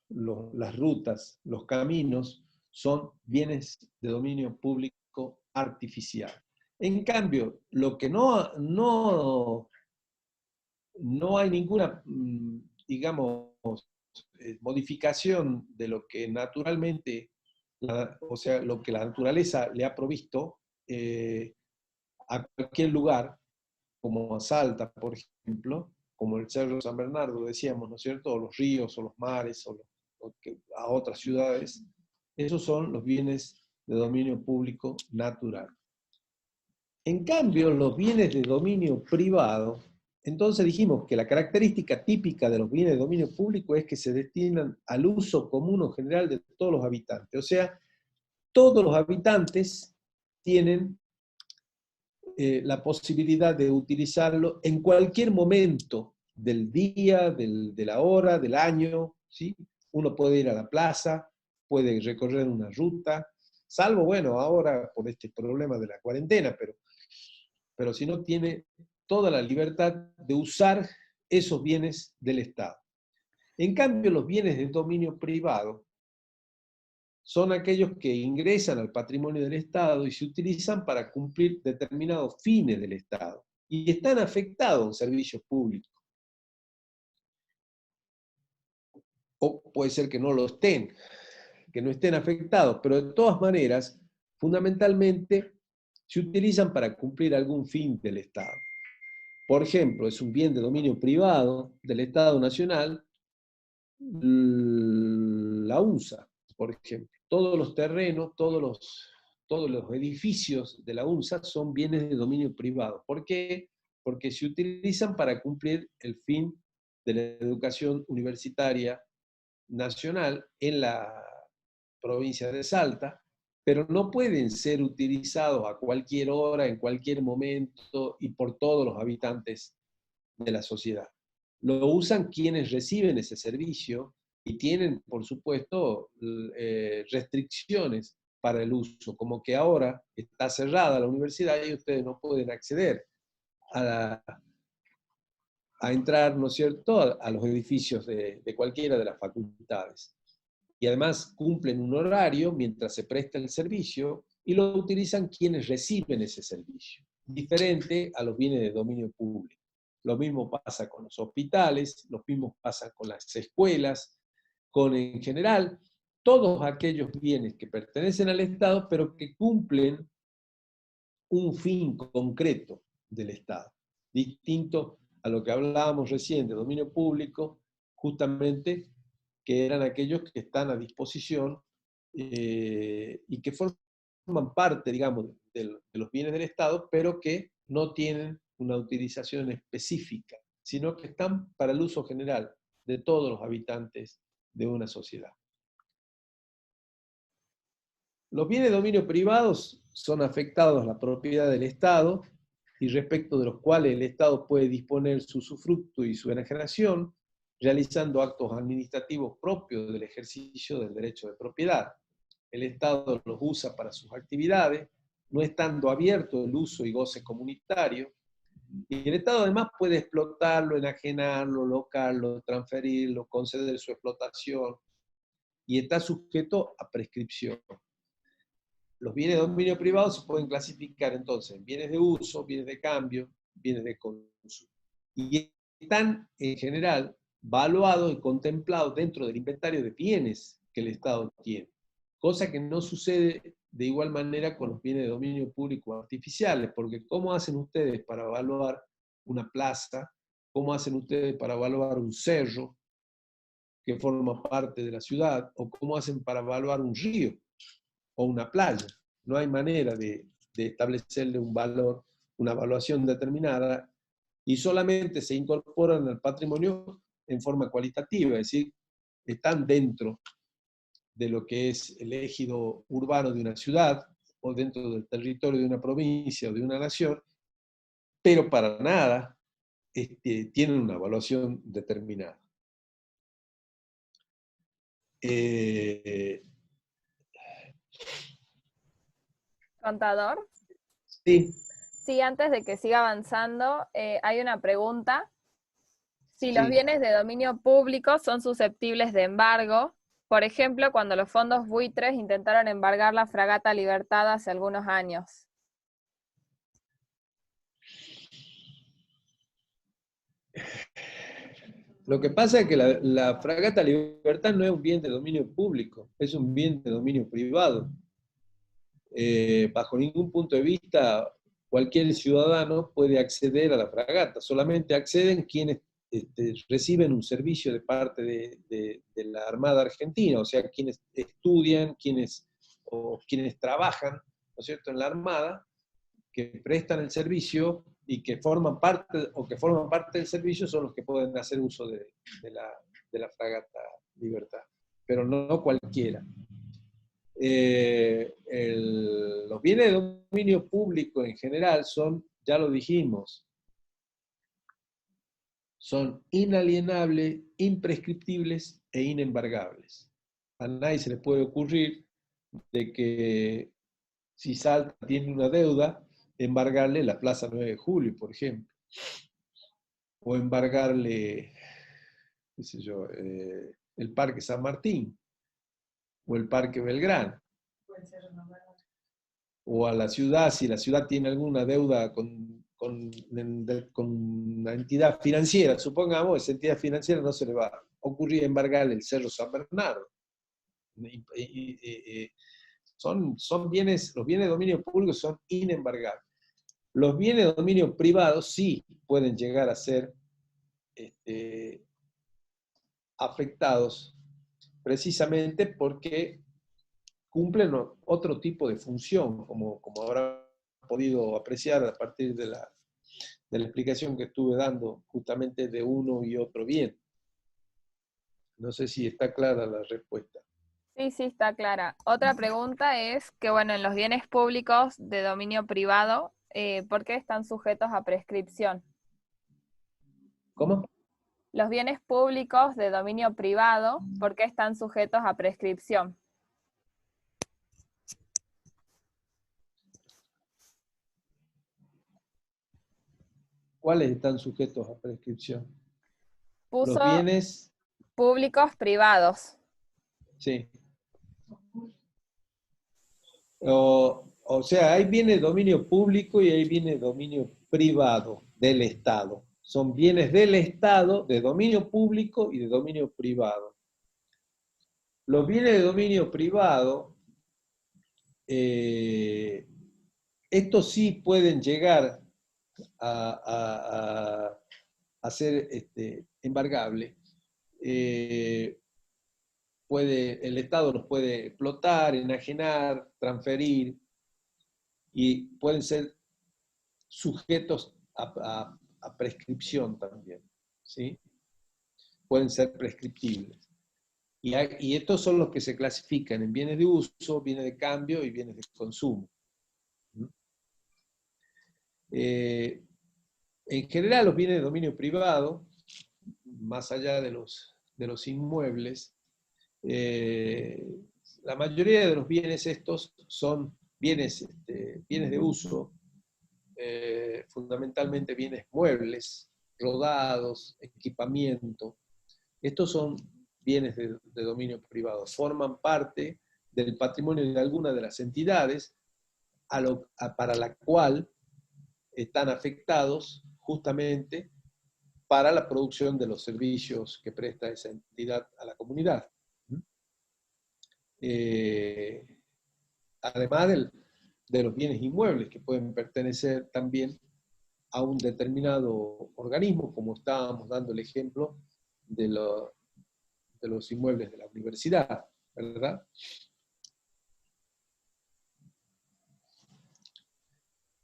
las rutas, los caminos son bienes de dominio público artificial. En cambio, lo que no hay ninguna, digamos, modificación de lo que naturalmente, o sea, lo que la naturaleza le ha provisto a cualquier lugar, como a Salta, por ejemplo, como el Cerro San Bernardo, decíamos, ¿no es cierto?, o los ríos, o los mares, a otras ciudades, esos son los bienes de dominio público natural. En cambio, los bienes de dominio privado, entonces dijimos que la característica típica de los bienes de dominio público es que se destinan al uso común o general de todos los habitantes. O sea, todos los habitantes tienen la posibilidad de utilizarlo en cualquier momento del día, de la hora, del año, ¿sí? Uno puede ir a la plaza, puede recorrer una ruta, salvo, bueno, ahora por este problema de la cuarentena, pero si no, tiene toda la libertad de usar esos bienes del Estado. En cambio, los bienes de dominio privado son aquellos que ingresan al patrimonio del Estado y se utilizan para cumplir determinados fines del Estado y están afectados a un servicio público. O puede ser que no lo estén, que no estén afectados, pero de todas maneras, fundamentalmente, se utilizan para cumplir algún fin del Estado. Por ejemplo, es un bien de dominio privado del Estado Nacional, la UNSA, por ejemplo. Todos los terrenos, todos los edificios de la UNSA son bienes de dominio privado. ¿Por qué? Porque se utilizan para cumplir el fin de la educación universitaria nacional en la provincia de Salta, pero no pueden ser utilizados a cualquier hora, en cualquier momento y por todos los habitantes de la sociedad. Lo usan quienes reciben ese servicio y tienen, por supuesto, restricciones para el uso, como que ahora está cerrada la universidad y ustedes no pueden acceder a, a entrar, ¿no es cierto?, a los edificios de cualquiera de las facultades. Y además cumplen un horario mientras se presta el servicio y lo utilizan quienes reciben ese servicio, diferente a los bienes de dominio público. Lo mismo pasa con los hospitales, lo mismo pasa con las escuelas, con en general todos aquellos bienes que pertenecen al Estado, pero que cumplen un fin concreto del Estado, distinto a lo que hablábamos recién de dominio público, justamente que eran aquellos que están a disposición y que forman parte, digamos, de los bienes del Estado, pero que no tienen una utilización específica, sino que están para el uso general de todos los habitantes de una sociedad. Los bienes de dominio privados son afectados a la propiedad del Estado y respecto de los cuales el Estado puede disponer su usufructo y su enajenación, realizando actos administrativos propios del ejercicio del derecho de propiedad. El Estado los usa para sus actividades, no estando abierto el uso y goce comunitario, y el Estado además puede explotarlo, enajenarlo, locarlo, transferirlo, conceder su explotación, y está sujeto a prescripción. Los bienes de dominio privado se pueden clasificar entonces en bienes de uso, bienes de cambio, bienes de consumo. Y están en general valuados y contemplados dentro del inventario de bienes que el Estado tiene. Cosa que no sucede de igual manera con los bienes de dominio público artificiales, porque ¿cómo hacen ustedes para evaluar una plaza? ¿Cómo hacen ustedes para evaluar un cerro que forma parte de la ciudad? ¿O cómo hacen para evaluar un río o una playa? No hay manera de establecerle un valor, una evaluación determinada, y solamente se incorporan al patrimonio en forma cualitativa, es decir, están dentro de lo que es el ejido urbano de una ciudad, o dentro del territorio de una provincia o de una nación, pero para nada tienen una evaluación determinada. Contador. Sí. Sí, antes de que siga avanzando, hay una pregunta. Si los Sí. bienes de dominio público son susceptibles de embargo, por ejemplo, cuando los fondos buitres intentaron embargar la fragata Libertad hace algunos años. Lo que pasa es que la fragata Libertad no es un bien de dominio público, es un bien de dominio privado. Bajo ningún punto de vista, cualquier ciudadano puede acceder a la fragata, solamente acceden quienes reciben un servicio de parte de la Armada Argentina, o sea, quienes estudian, quienes trabajan, ¿no es cierto?, en la Armada, que prestan el servicio y que forman parte del servicio son los que pueden hacer uso de la fragata Libertad, pero no cualquiera. Los bienes de dominio público en general son, ya lo dijimos, son inalienables, imprescriptibles e inembargables. A nadie se le puede ocurrir de que si Salta tiene una deuda, embargarle la Plaza 9 de Julio, por ejemplo, o embargarle, qué sé yo, el Parque San Martín, o el Parque Belgrano, o a la ciudad, si la ciudad tiene alguna deuda con una entidad financiera, supongamos, esa entidad financiera no se le va a ocurrir embargarle el Cerro San Bernardo. Son bienes, los bienes de dominio público son inembargables. Los bienes de dominio privado sí pueden llegar a ser afectados precisamente porque cumplen otro tipo de función, como habrá podido apreciar a partir de la explicación que estuve dando justamente de uno y otro bien. No sé si está clara la respuesta. Sí, sí, está clara. Otra pregunta es que, bueno, en los bienes públicos de dominio privado, ¿por qué están sujetos a prescripción? ¿Cómo? Los bienes públicos de dominio privado, ¿por qué están sujetos a prescripción? ¿Cuáles están sujetos a prescripción? Puso Los bienes, públicos, privados. sí. O sea, hay bienes de dominio público y hay bienes de dominio privado del Estado. Son bienes del Estado, de dominio público y de dominio privado. Los bienes de dominio privado, estos sí pueden llegar a ser embargables. El Estado los puede explotar, enajenar, transferir, y pueden ser sujetos a prescripción también, ¿sí? Pueden ser prescriptibles. Y estos son los que se clasifican en bienes de uso, bienes de cambio y bienes de consumo. En general, los bienes de dominio privado, más allá de los inmuebles, la mayoría de los bienes estos son bienes de uso, fundamentalmente bienes muebles, rodados, equipamiento. Estos son bienes de dominio privado, forman parte del patrimonio de alguna de las entidades para la cual están afectados justamente para la producción de los servicios que presta esa entidad a la comunidad. Además de los bienes inmuebles que pueden pertenecer también a un determinado organismo, como estábamos dando el ejemplo de los inmuebles de la universidad, ¿verdad?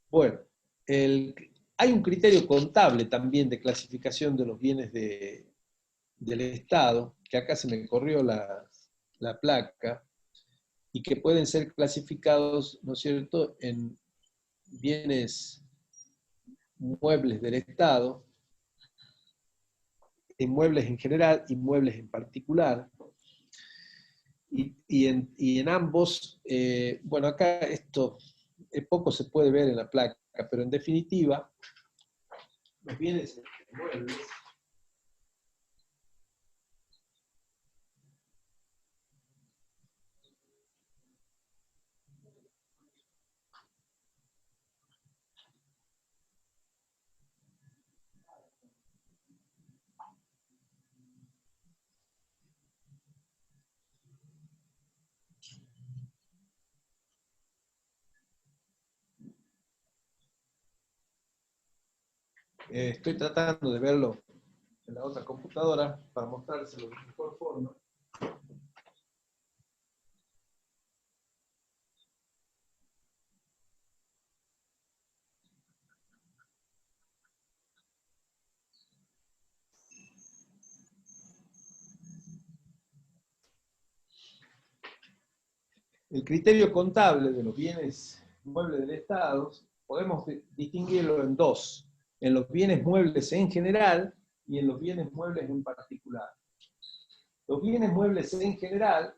Bueno, hay un criterio contable también de clasificación de los bienes del Estado, que acá se me corrió la placa, y que pueden ser clasificados, ¿no es cierto?, en bienes muebles del Estado, inmuebles en general, inmuebles en particular, y en ambos, bueno, acá esto poco se puede ver en la placa, pero en definitiva, los bienes muebles estoy tratando de verlo en la otra computadora para mostrárselo de mejor forma. El criterio contable de los bienes muebles del Estado podemos distinguirlo en dos: en los bienes muebles en general y en los bienes muebles en particular. Los bienes muebles en general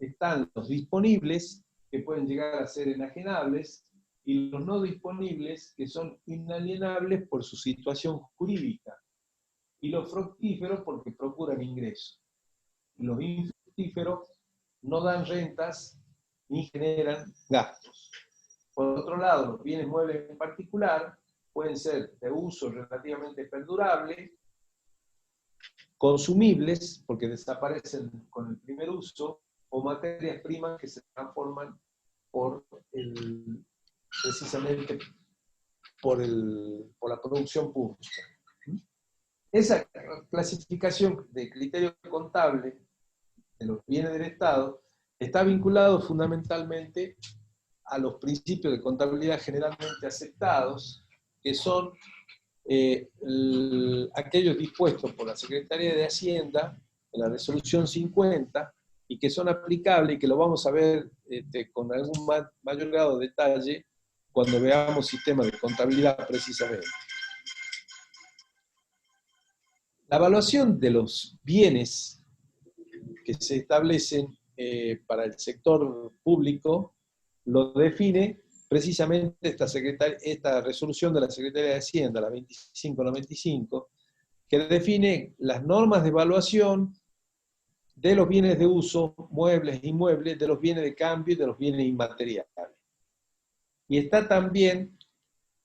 están los disponibles, que pueden llegar a ser enajenables, y los no disponibles, que son inalienables por su situación jurídica, y los fructíferos porque procuran ingresos. Y los infructíferos no dan rentas ni generan gastos. Por otro lado, los bienes muebles en particular pueden ser de uso relativamente perdurable, consumibles, porque desaparecen con el primer uso, o materias primas que se transforman precisamente por la producción pública. Esa clasificación de criterio contable de los bienes del Estado está vinculado fundamentalmente a los principios de contabilidad generalmente aceptados, que son aquellos dispuestos por la Secretaría de Hacienda en la resolución 50, y que son aplicables, y que lo vamos a ver con algún mayor grado de detalle cuando veamos sistemas de contabilidad precisamente. La evaluación de los bienes que se establecen para el sector público lo define precisamente esta resolución de la Secretaría de Hacienda, la 2595, que define las normas de evaluación de los bienes de uso, muebles e inmuebles, de los bienes de cambio y de los bienes inmateriales. Y está también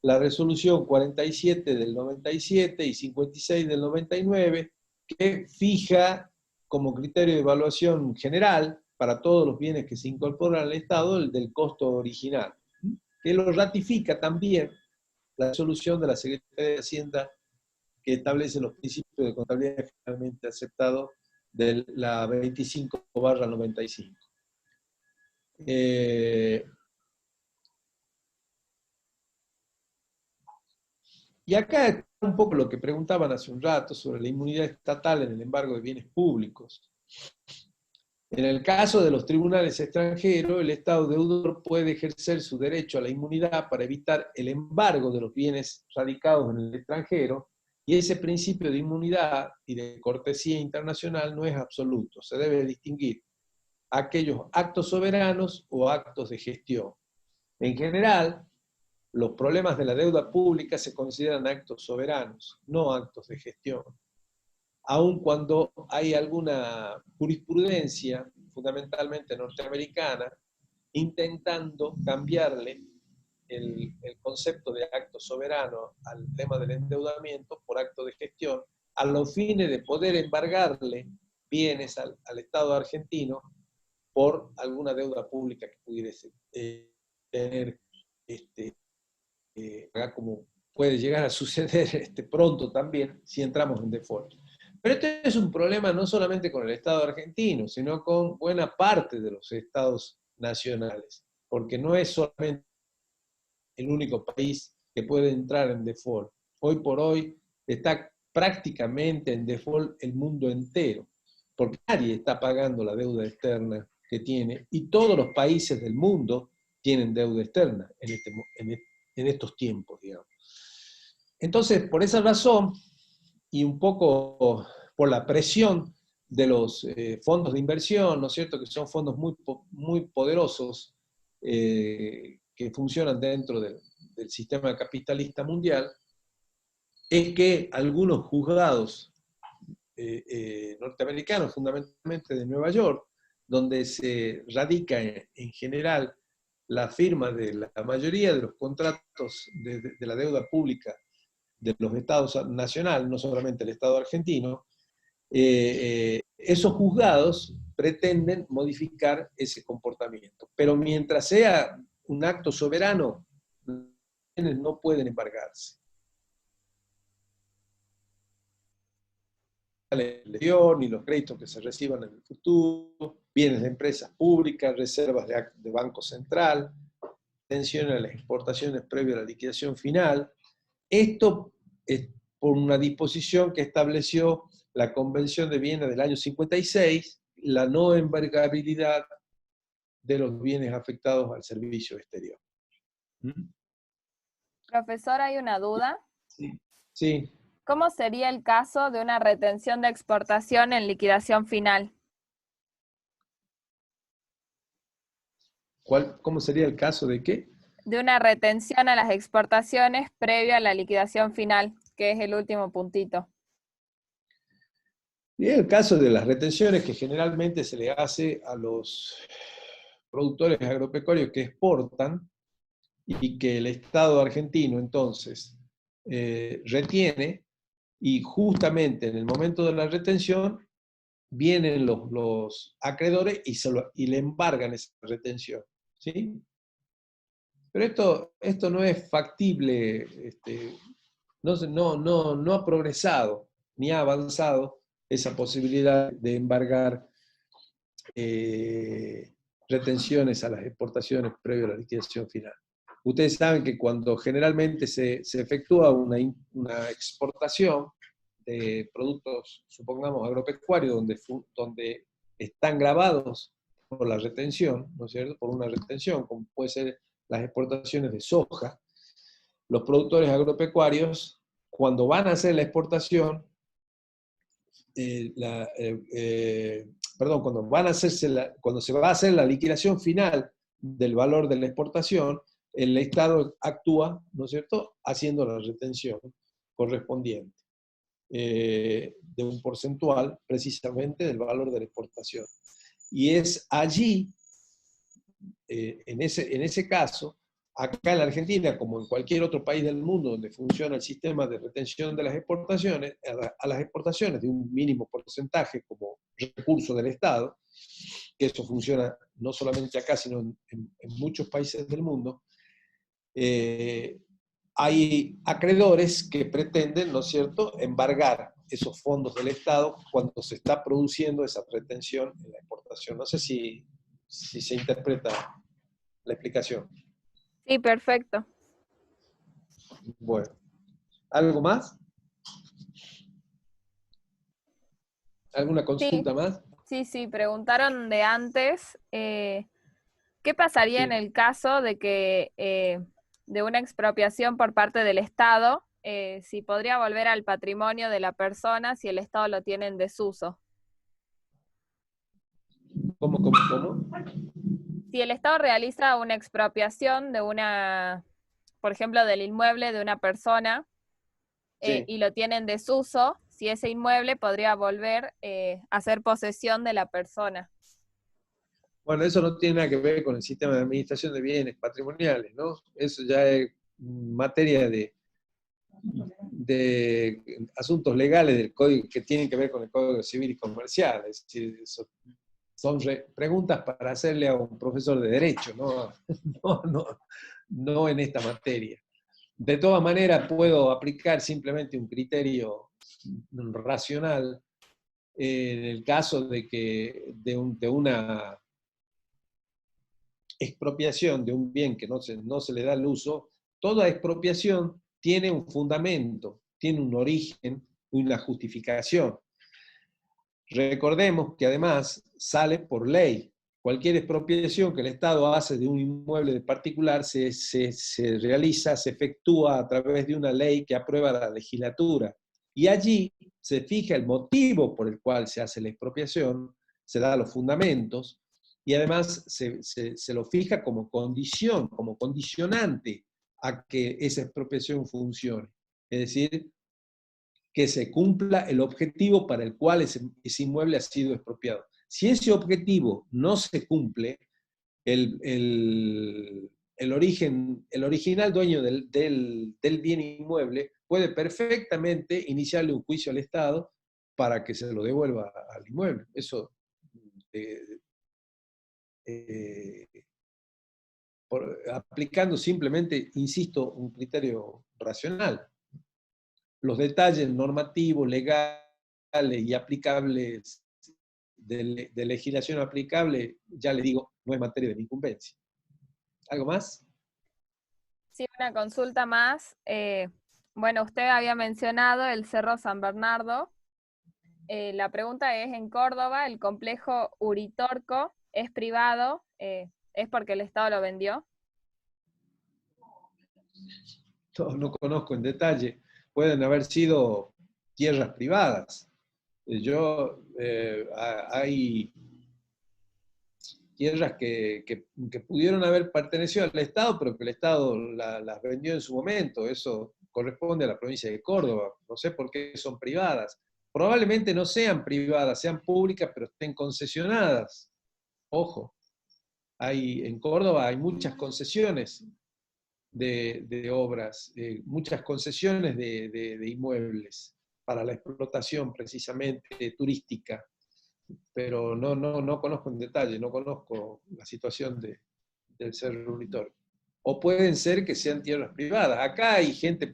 la resolución 47 del 97 y 56 del 99, que fija como criterio de evaluación general para todos los bienes que se incorporan al Estado el del costo original, que lo ratifica también la resolución de la Secretaría de Hacienda que establece los principios de contabilidad finalmente aceptados de la 25/95. Y acá está un poco lo que preguntaban hace un rato sobre la inmunidad estatal en el embargo de bienes públicos. En el caso de los tribunales extranjeros, el Estado deudor puede ejercer su derecho a la inmunidad para evitar el embargo de los bienes radicados en el extranjero, y ese principio de inmunidad y de cortesía internacional no es absoluto. Se debe distinguir aquellos actos soberanos o actos de gestión. En general, los problemas de la deuda pública se consideran actos soberanos, no actos de gestión, aun cuando hay alguna jurisprudencia, fundamentalmente norteamericana, intentando cambiarle el concepto de acto soberano al tema del endeudamiento por acto de gestión, a los fines de poder embargarle bienes al Estado argentino por alguna deuda pública que pudiese tener, como puede llegar a suceder pronto también si entramos en default. Pero este es un problema no solamente con el Estado argentino, sino con buena parte de los estados nacionales, porque no es solamente el único país que puede entrar en default. Hoy por hoy está prácticamente en default el mundo entero, porque nadie está pagando la deuda externa que tiene, y todos los países del mundo tienen deuda externa en estos tiempos, digamos. Entonces, por esa razón, y un poco por la presión de los fondos de inversión, ¿no es cierto?, que son fondos muy poderosos, que funcionan dentro del sistema capitalista mundial, es que algunos juzgados norteamericanos, fundamentalmente de Nueva York, donde se radica en general la firma de la mayoría de los contratos de la deuda pública de los estados nacionales, no solamente el Estado argentino, esos juzgados pretenden modificar ese comportamiento. Pero mientras sea un acto soberano, no pueden embargarse. Ni los créditos que se reciban en el futuro, bienes de empresas públicas, reservas de Banco Central, atención a las exportaciones previo a la liquidación final. Esto es por una disposición que estableció la Convención de Viena del año 56, la no embargabilidad de los bienes afectados al servicio exterior. Profesor, hay una duda. Sí. ¿Cómo sería el caso de una retención de exportación en liquidación final? ¿Cómo sería el caso de qué? De una retención a las exportaciones previo a la liquidación final, que es el último puntito. Y es el caso de las retenciones que generalmente se le hace a los productores agropecuarios que exportan y que el Estado argentino entonces retiene, y justamente en el momento de la retención vienen los acreedores y le embargan esa retención, ¿sí? Pero esto no es factible, no ha progresado ni ha avanzado esa posibilidad de embargar retenciones a las exportaciones previo a la liquidación final. Ustedes saben que cuando generalmente se efectúa una exportación de productos, supongamos, agropecuarios, donde están grabados por la retención, ¿no es cierto?, por una retención, como puede ser las exportaciones de soja, los productores agropecuarios, cuando van a hacer la exportación, cuando se va a hacer la liquidación final del valor de la exportación, el Estado actúa, ¿no es cierto?, haciendo la retención correspondiente de un porcentual precisamente del valor de la exportación. Y es allí, en ese caso, acá en la Argentina, como en cualquier otro país del mundo donde funciona el sistema de retención de las exportaciones, a las exportaciones de un mínimo porcentaje como recurso del Estado, que eso funciona no solamente acá, sino en muchos países del mundo, hay acreedores que pretenden, ¿no es cierto?, embargar esos fondos del Estado cuando se está produciendo esa retención en la exportación. No sé si se interpreta la explicación. Sí, perfecto. Bueno, ¿algo más? ¿Alguna Sí, consulta más? sí, preguntaron de antes, ¿qué pasaría en Sí. el caso de que de una expropiación por parte del Estado, si podría volver al patrimonio de la persona si el Estado lo tiene en desuso? ¿Cómo? Si el Estado realiza una expropiación de una, por ejemplo, del inmueble de una persona Sí. y lo tiene en desuso, si ese inmueble podría volver a ser posesión de la persona. Bueno, eso no tiene nada que ver con el sistema de administración de bienes patrimoniales, ¿no? Eso ya es materia de asuntos legales del código que tienen que ver con el Código Civil y Comercial. Es decir, son preguntas para hacerle a un profesor de Derecho, ¿no? No en esta materia. De todas maneras, puedo aplicar simplemente un criterio racional en el caso de que de una expropiación de un bien que no se le da el uso. Toda expropiación tiene un fundamento, tiene un origen, una justificación. Recordemos que además sale por ley. Cualquier expropiación que el Estado hace de un inmueble de particular se realiza, se efectúa a través de una ley que aprueba la legislatura. Y allí se fija el motivo por el cual se hace la expropiación, se da los fundamentos, y además se lo fija como condición, como condicionante a que esa expropiación funcione. Es decir, que se cumpla el objetivo para el cual ese inmueble ha sido expropiado. Si ese objetivo no se cumple, el original dueño del bien inmueble puede perfectamente iniciarle un juicio al Estado para que se lo devuelva al inmueble. Eso, aplicando simplemente, insisto, un criterio racional. Los detalles normativos, legales y aplicables de legislación aplicable, ya le digo, no es materia de mi incumbencia. ¿Algo más? Sí, una consulta más. Bueno, usted había mencionado el Cerro San Bernardo. La pregunta es, en Córdoba, ¿el complejo Uritorco es privado? ¿Es porque el Estado lo vendió? No conozco en detalle. Pueden haber sido tierras privadas. Hay tierras que pudieron haber pertenecido al Estado, pero que el Estado las vendió en su momento. Eso corresponde a la provincia de Córdoba. No sé por qué son privadas. Probablemente no sean privadas, sean públicas, pero estén concesionadas. Ojo, en Córdoba hay muchas concesiones de obras, muchas concesiones de inmuebles para la explotación precisamente turística, pero no conozco en detalle, no conozco la situación del Cerro Uritorco. O pueden ser que sean tierras privadas. Acá hay gente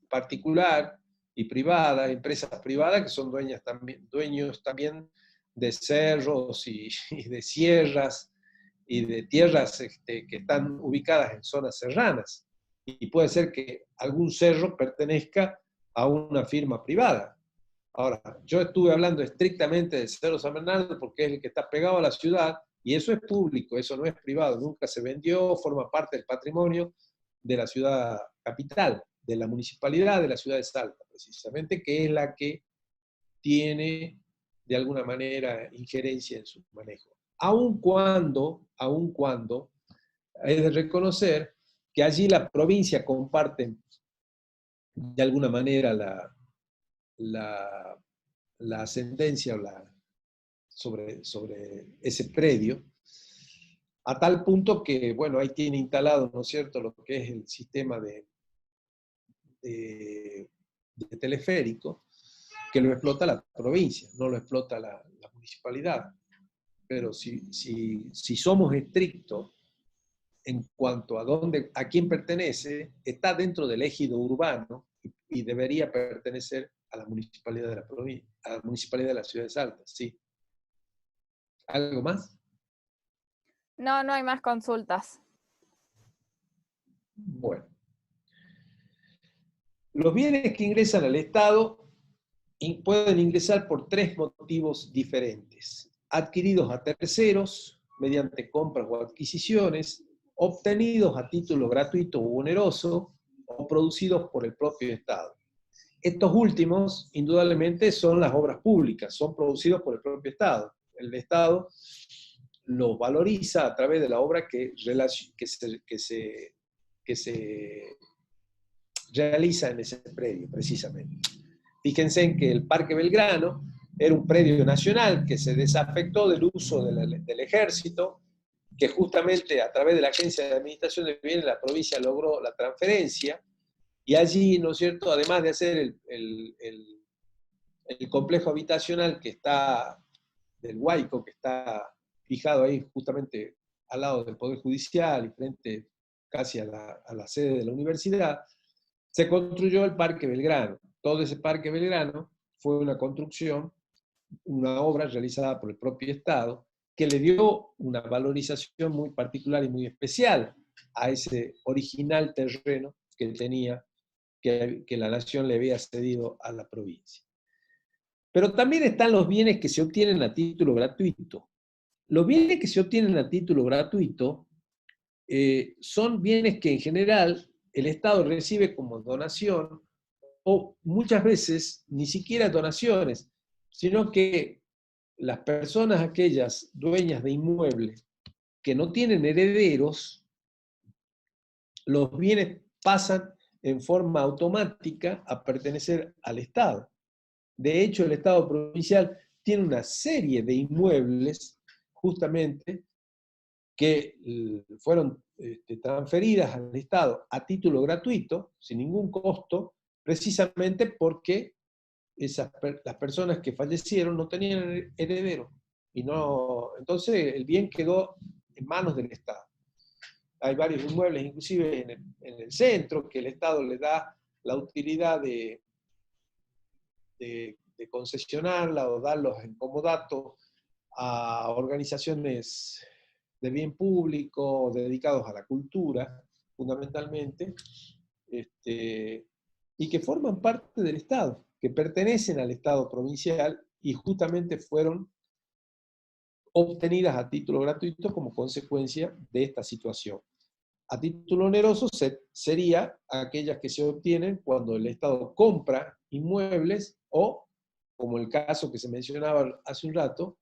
particular y privada, empresas privadas que son dueños también de cerros y de sierras y de tierras que están ubicadas en zonas serranas. Y puede ser que algún cerro pertenezca a una firma privada. Ahora, yo estuve hablando estrictamente del Cerro San Bernardo porque es el que está pegado a la ciudad y eso es público, eso no es privado, nunca se vendió, forma parte del patrimonio de la ciudad capital, de la municipalidad de la ciudad de Salta, precisamente, que es la que tiene de alguna manera injerencia en su manejo. Aun cuando hay de reconocer que allí la provincia comparte de alguna manera la ascendencia o sobre ese predio, a tal punto que, bueno, ahí tiene instalado, ¿no es cierto?, lo que es el sistema de teleférico, que lo explota la provincia, no lo explota la municipalidad. Pero si somos estrictos en cuanto a quién pertenece, está dentro del ejido urbano y debería pertenecer a la municipalidad de la provincia, a la municipalidad de la ciudad de Salta, sí. ¿Algo más? No, no hay más consultas. Bueno. Los bienes que ingresan al Estado pueden ingresar por tres motivos diferentes: adquiridos a terceros mediante compras o adquisiciones, obtenidos a título gratuito o oneroso, o producidos por el propio Estado. Estos últimos, indudablemente, son las obras públicas, son producidos por el propio Estado. El Estado los valoriza a través de la obra que se realiza en ese predio, precisamente. Fíjense en que el Parque Belgrano era un predio nacional que se desafectó del uso del ejército, que justamente a través de la Agencia de Administración de Bienes la provincia logró la transferencia, y allí, ¿no es cierto?, además de hacer el complejo habitacional que está del Huayco, que está fijado ahí justamente al lado del Poder Judicial y frente casi a la sede de la universidad, se construyó el Parque Belgrano. Todo ese Parque Belgrano fue una construcción, una obra realizada por el propio Estado, que le dio una valorización muy particular y muy especial a ese original terreno que tenía, que la nación le había cedido a la provincia. Pero también están los bienes que se obtienen a título gratuito. Los bienes que se obtienen a título gratuito son bienes que en general el Estado recibe como donación, o muchas veces ni siquiera donaciones, sino que las personas, aquellas dueñas de inmuebles que no tienen herederos, los bienes pasan en forma automática a pertenecer al Estado. De hecho, el Estado provincial tiene una serie de inmuebles, justamente, que fueron transferidas al Estado a título gratuito, sin ningún costo, precisamente porque las personas que fallecieron no tenían heredero. Entonces el bien quedó en manos del Estado. Hay varios inmuebles, inclusive en el centro, que el Estado le da la utilidad de concesionarla o darlos en comodato a organizaciones de bien público dedicados a la cultura, fundamentalmente, y que forman parte del Estado, que pertenecen al Estado provincial y justamente fueron obtenidas a título gratuito como consecuencia de esta situación. A título oneroso sería aquellas que se obtienen cuando el Estado compra inmuebles o, como el caso que se mencionaba hace un rato,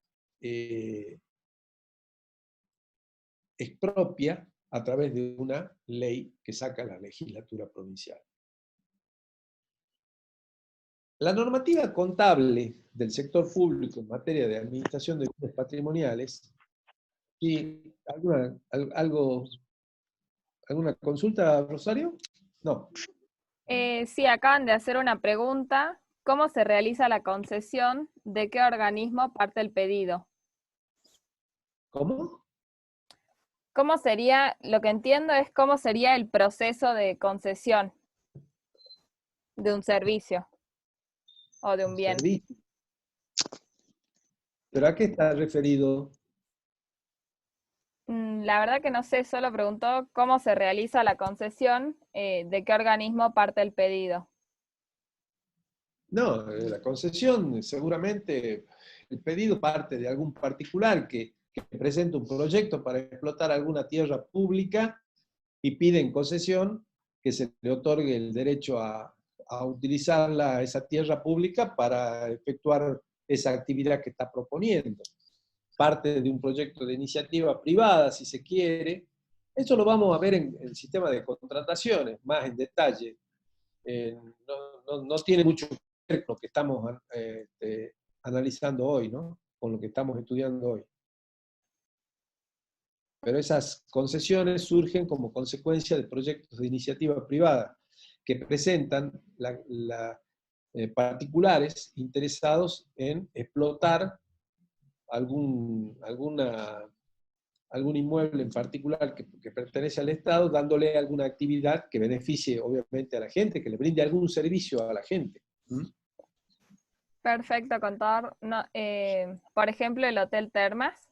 expropia a través de una ley que saca la legislatura provincial. La normativa contable del sector público en materia de administración de bienes patrimoniales, ¿y alguna consulta, Rosario? No. Sí, acaban de hacer una pregunta. ¿Cómo se realiza la concesión? ¿De qué organismo parte el pedido? ¿Cómo? ¿Cómo sería, lo que entiendo es cómo sería el proceso de concesión de un servicio o de un bien? Servicio. ¿Pero a qué está referido? La verdad que no sé, solo preguntó cómo se realiza la concesión, de qué organismo parte el pedido. No, la concesión, seguramente el pedido parte de algún particular que presenta un proyecto para explotar alguna tierra pública y pide en concesión que se le otorgue el derecho a utilizar esa tierra pública para efectuar esa actividad que está proponiendo. Parte de un proyecto de iniciativa privada, si se quiere, Eso lo vamos a ver en el sistema de contrataciones, más en detalle. No tiene mucho que ver con lo que estamos analizando hoy, ¿no? Con lo que estamos estudiando hoy. Pero esas concesiones surgen como consecuencia de proyectos de iniciativa privada que presentan particulares interesados en explotar algún inmueble en particular que pertenece al Estado, dándole alguna actividad que beneficie obviamente a la gente, que le brinde algún servicio a la gente. Perfecto, contador. No, por ejemplo, el Hotel Termas.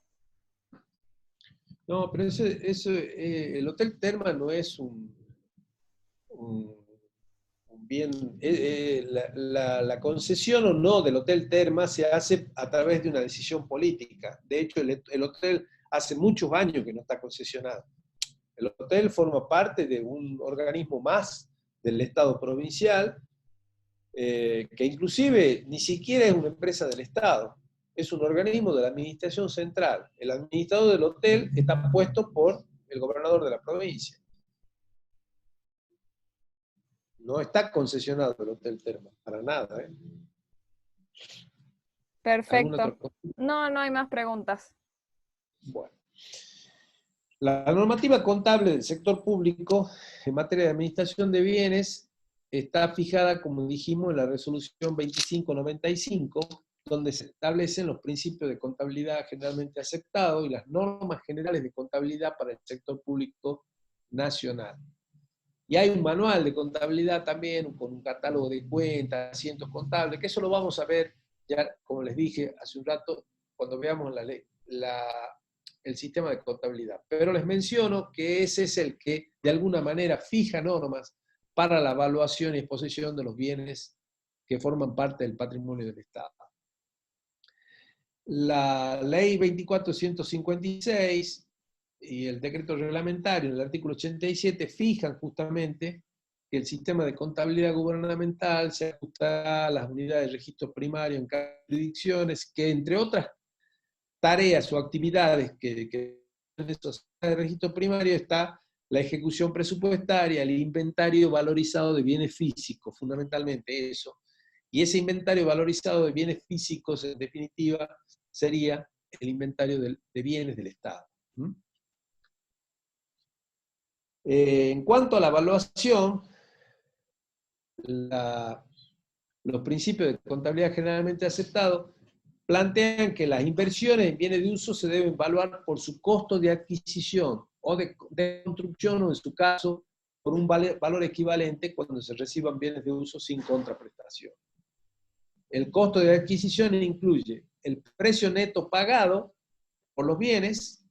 No, pero el Hotel Terma no es un bien. La concesión o no del Hotel Terma se hace a través de una decisión política. De hecho, el hotel hace muchos años que no está concesionado. El hotel forma parte de un organismo más del Estado provincial, que inclusive ni siquiera es una empresa del Estado, es un organismo de la administración central. El administrador del hotel está puesto por el gobernador de la provincia. No está concesionado el Hotel Terma, para nada. Perfecto. No hay más preguntas. Bueno. La normativa contable del sector público en materia de administración de bienes está fijada, como dijimos, en la resolución 2595, donde se establecen los principios de contabilidad generalmente aceptados y las normas generales de contabilidad para el sector público nacional. Y hay un manual de contabilidad también, con un catálogo de cuentas, asientos contables, que eso lo vamos a ver ya, como les dije hace un rato, cuando veamos el sistema de contabilidad. Pero les menciono que ese es el que, de alguna manera, fija normas para la evaluación y exposición de los bienes que forman parte del patrimonio del Estado. La ley 24.156 y el decreto reglamentario en el artículo 87 fijan justamente que el sistema de contabilidad gubernamental se ajustará a las unidades de registro primario en cada jurisdicciones, que entre otras tareas o actividades que en estos de registro primario está la ejecución presupuestaria, el inventario valorizado de bienes físicos, fundamentalmente eso. Y ese inventario valorizado de bienes físicos, en definitiva, sería el inventario de bienes del Estado. En cuanto a la evaluación, los principios de contabilidad generalmente aceptados plantean que las inversiones en bienes de uso se deben evaluar por su costo de adquisición o de construcción, o en su caso, por un valor equivalente cuando se reciban bienes de uso sin contraprestación. El costo de adquisición incluye el precio neto pagado por los bienes,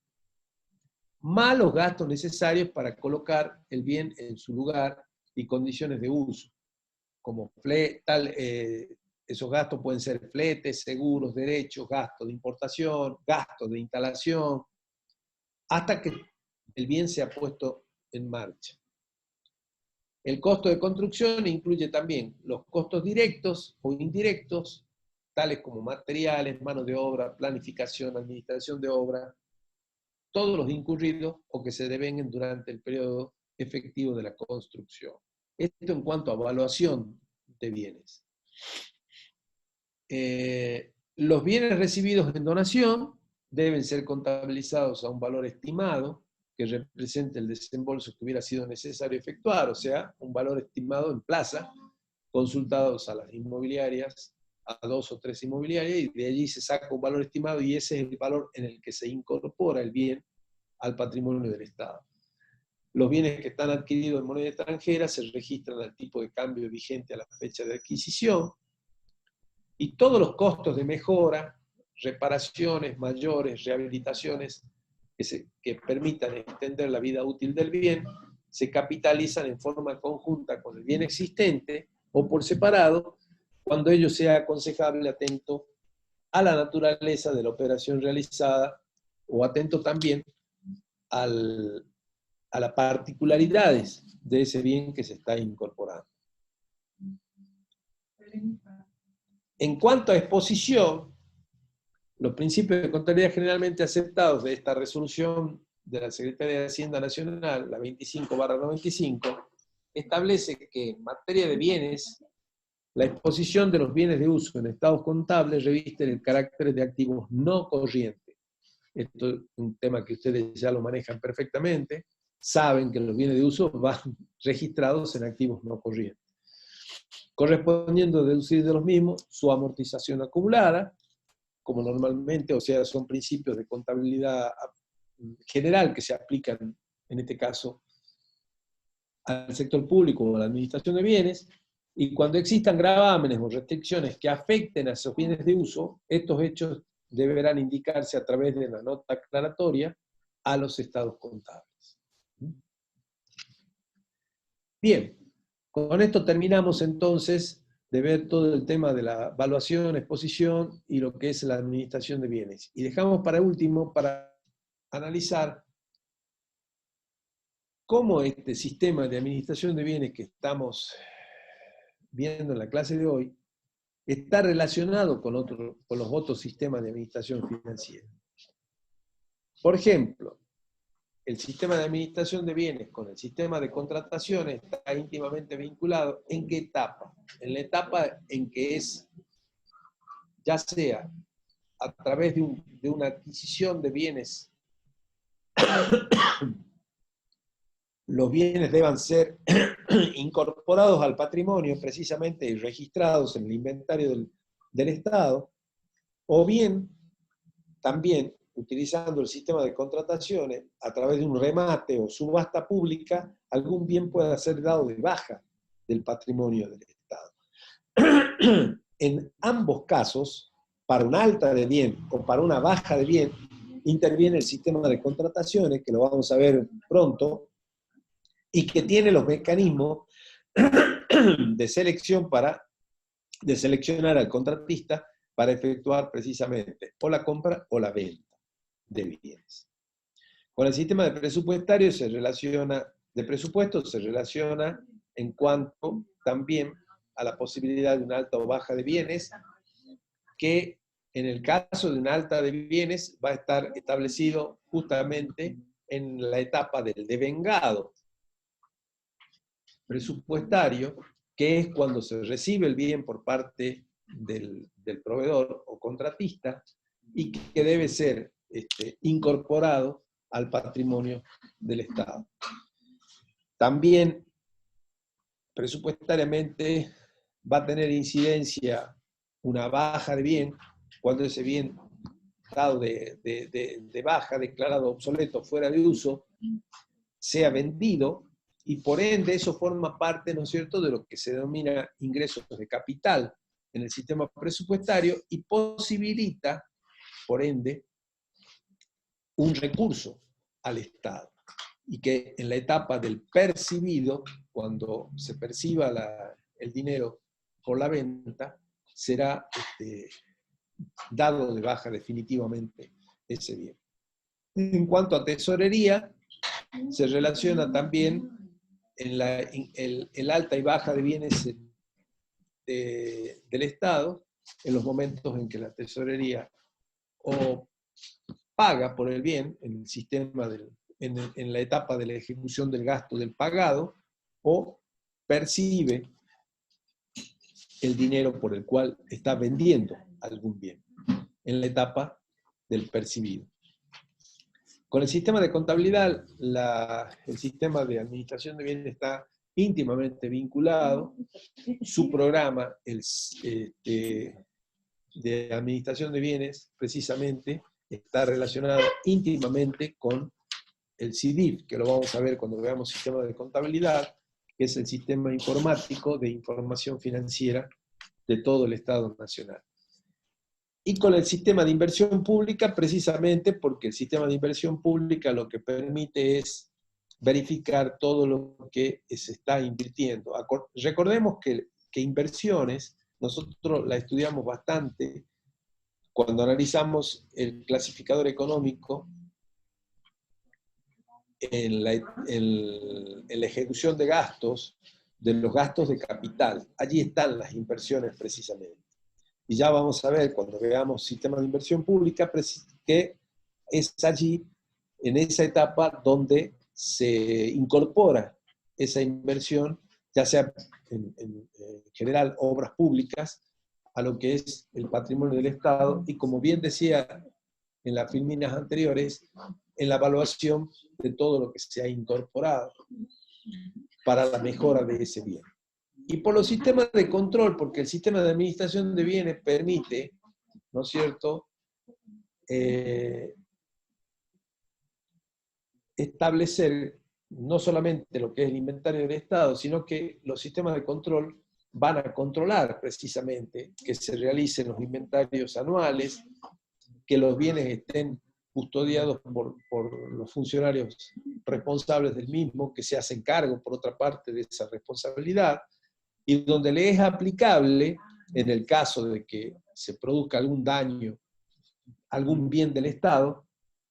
más los gastos necesarios para colocar el bien en su lugar y condiciones de uso, como esos gastos pueden ser fletes, seguros, derechos, gastos de importación, gastos de instalación, hasta que el bien sea puesto en marcha. El costo de construcción incluye también los costos directos o indirectos, tales como materiales, mano de obra, planificación, administración de obra, todos los incurridos o que se devenguen durante el periodo efectivo de la construcción. Esto en cuanto a evaluación de bienes. Los bienes recibidos en donación deben ser contabilizados a un valor estimado que represente el desembolso que hubiera sido necesario efectuar, o sea, un valor estimado en plaza, consultados a las inmobiliarias, a 2 o 3 inmobiliarias, y de allí se saca un valor estimado y ese es el valor en el que se incorpora el bien al patrimonio del Estado. Los bienes que están adquiridos en moneda extranjera se registran al tipo de cambio vigente a la fecha de adquisición, y todos los costos de mejora, reparaciones mayores, rehabilitaciones que permitan extender la vida útil del bien, se capitalizan en forma conjunta con el bien existente o por separado, cuando ello sea aconsejable atento a la naturaleza de la operación realizada o atento también a las particularidades de ese bien que se está incorporando. En cuanto a exposición, los principios de contabilidad generalmente aceptados de esta resolución de la Secretaría de Hacienda Nacional, la 25/95, establece que en materia de bienes, la exposición de los bienes de uso en estados contables revisten el carácter de activos no corrientes. Esto es un tema que ustedes ya lo manejan perfectamente, saben que los bienes de uso van registrados en activos no corrientes, correspondiendo a deducir de los mismos su amortización acumulada, como normalmente, o sea, son principios de contabilidad general que se aplican, en este caso, al sector público o a la administración de bienes, y cuando existan gravámenes o restricciones que afecten a esos bienes de uso, estos hechos deberán indicarse a través de la nota aclaratoria a los estados contables. Bien, con esto terminamos entonces de ver todo el tema de la evaluación, exposición y lo que es la administración de bienes. Y dejamos para último para analizar cómo este sistema de administración de bienes que estamos viendo en la clase de hoy está relacionado con los otros sistemas de administración financiera. Por ejemplo, el sistema de administración de bienes con el sistema de contrataciones está íntimamente vinculado. ¿En qué etapa? En la etapa en que es, ya sea a través de una adquisición de bienes, los bienes deban ser incorporados al patrimonio precisamente y registrados en el inventario del Estado, o bien también utilizando el sistema de contrataciones, a través de un remate o subasta pública, algún bien pueda ser dado de baja del patrimonio del Estado. En ambos casos, para una alta de bien o para una baja de bien, interviene el sistema de contrataciones, que lo vamos a ver pronto, y que tiene los mecanismos de selección de seleccionar al contratista para efectuar precisamente o la compra o la venta de bienes. Con el sistema de presupuestario de presupuesto se relaciona en cuanto también a la posibilidad de una alta o baja de bienes, que en el caso de una alta de bienes va a estar establecido justamente en la etapa del devengado presupuestario, que es cuando se recibe el bien por parte del proveedor o contratista y que debe ser incorporado al patrimonio del Estado. También presupuestariamente va a tener incidencia una baja de bien, cuando ese bien dado de baja, declarado obsoleto, fuera de uso, sea vendido, y por ende eso forma parte, ¿no es cierto?, de lo que se denomina ingresos de capital en el sistema presupuestario y posibilita, por ende, un recurso al Estado. Y que en la etapa del percibido, cuando se perciba el dinero por la venta, será dado de baja definitivamente ese bien. En cuanto a tesorería, se relaciona también el alta y baja de bienes del Estado en los momentos en que la tesorería o paga por el bien en el sistema en la etapa de la ejecución del gasto del pagado, o percibe el dinero por el cual está vendiendo algún bien en la etapa del percibido. Con el sistema de contabilidad, el sistema de administración de bienes está íntimamente vinculado. Su programa de administración de bienes, precisamente, está relacionado íntimamente con el CIDIF, que lo vamos a ver cuando veamos sistema de contabilidad, que es el sistema informático de información financiera de todo el Estado Nacional. Y con el sistema de inversión pública, precisamente porque el sistema de inversión pública lo que permite es verificar todo lo que se está invirtiendo. Recordemos que inversiones, nosotros la estudiamos bastante cuando analizamos el clasificador económico en la ejecución de gastos, de los gastos de capital. Allí están las inversiones precisamente. Y ya vamos a ver, cuando veamos sistema de inversión pública, que es allí en esa etapa donde se incorpora esa inversión, ya sea en general obras públicas, a lo que es el patrimonio del Estado, y como bien decía en las filminas anteriores, en la evaluación de todo lo que se ha incorporado para la mejora de ese bien. Y por los sistemas de control, porque el sistema de administración de bienes permite, ¿no es cierto?, establecer no solamente lo que es el inventario del Estado, sino que los sistemas de control van a controlar precisamente que se realicen los inventarios anuales, que los bienes estén custodiados por los funcionarios responsables del mismo, que se hacen cargo, por otra parte, de esa responsabilidad, y donde le es aplicable, en el caso de que se produzca algún daño, algún bien del Estado,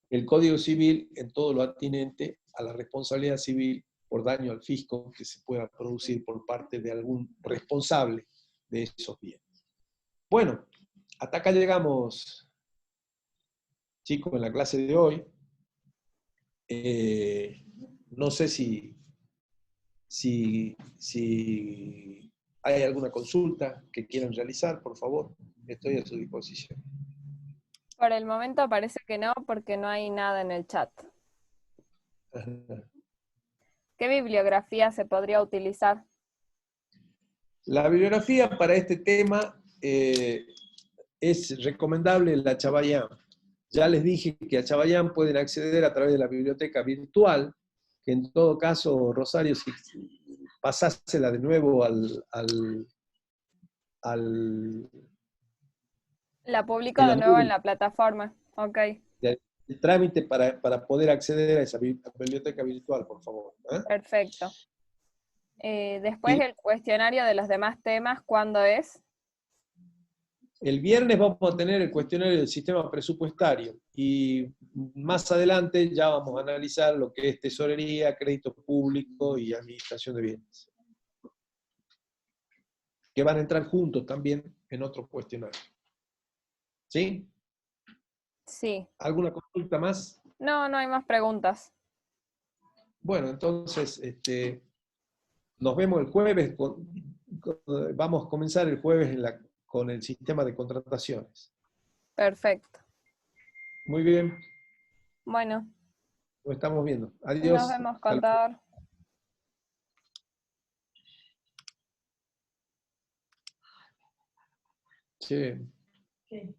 el Código Civil en todo lo atinente a la responsabilidad civil por daño al fisco que se pueda producir por parte de algún responsable de esos bienes. Bueno, hasta acá llegamos, chicos, en la clase de hoy. No sé si hay alguna consulta que quieran realizar, por favor, estoy a su disposición. Por el momento parece que no, porque no hay nada en el chat. ¿Qué bibliografía se podría utilizar? La bibliografía para este tema es recomendable la Chabayán. Ya les dije que a Chabayán pueden acceder a través de la biblioteca virtual, que en todo caso, Rosario, si pasásela de nuevo La publico en de la nuevo en nube, la plataforma. Ok, el trámite para poder acceder a esa biblioteca virtual, por favor. perfecto. Después Y el cuestionario de los demás temas, ¿cuándo es? el viernes vamos a tener el cuestionario del sistema presupuestario y más adelante ya vamos a analizar lo que es tesorería, crédito público y administración de bienes, que van a entrar juntos también en otro cuestionario. ¿Sí? Sí. ¿Alguna consulta más? No, no hay más preguntas. Bueno, entonces nos vemos el jueves. Vamos a comenzar el jueves con el sistema de contrataciones. Perfecto. Muy bien, Bueno, nos estamos viendo. nos Adiós. vemos, Hasta luego. contador. Sí. ¿Qué?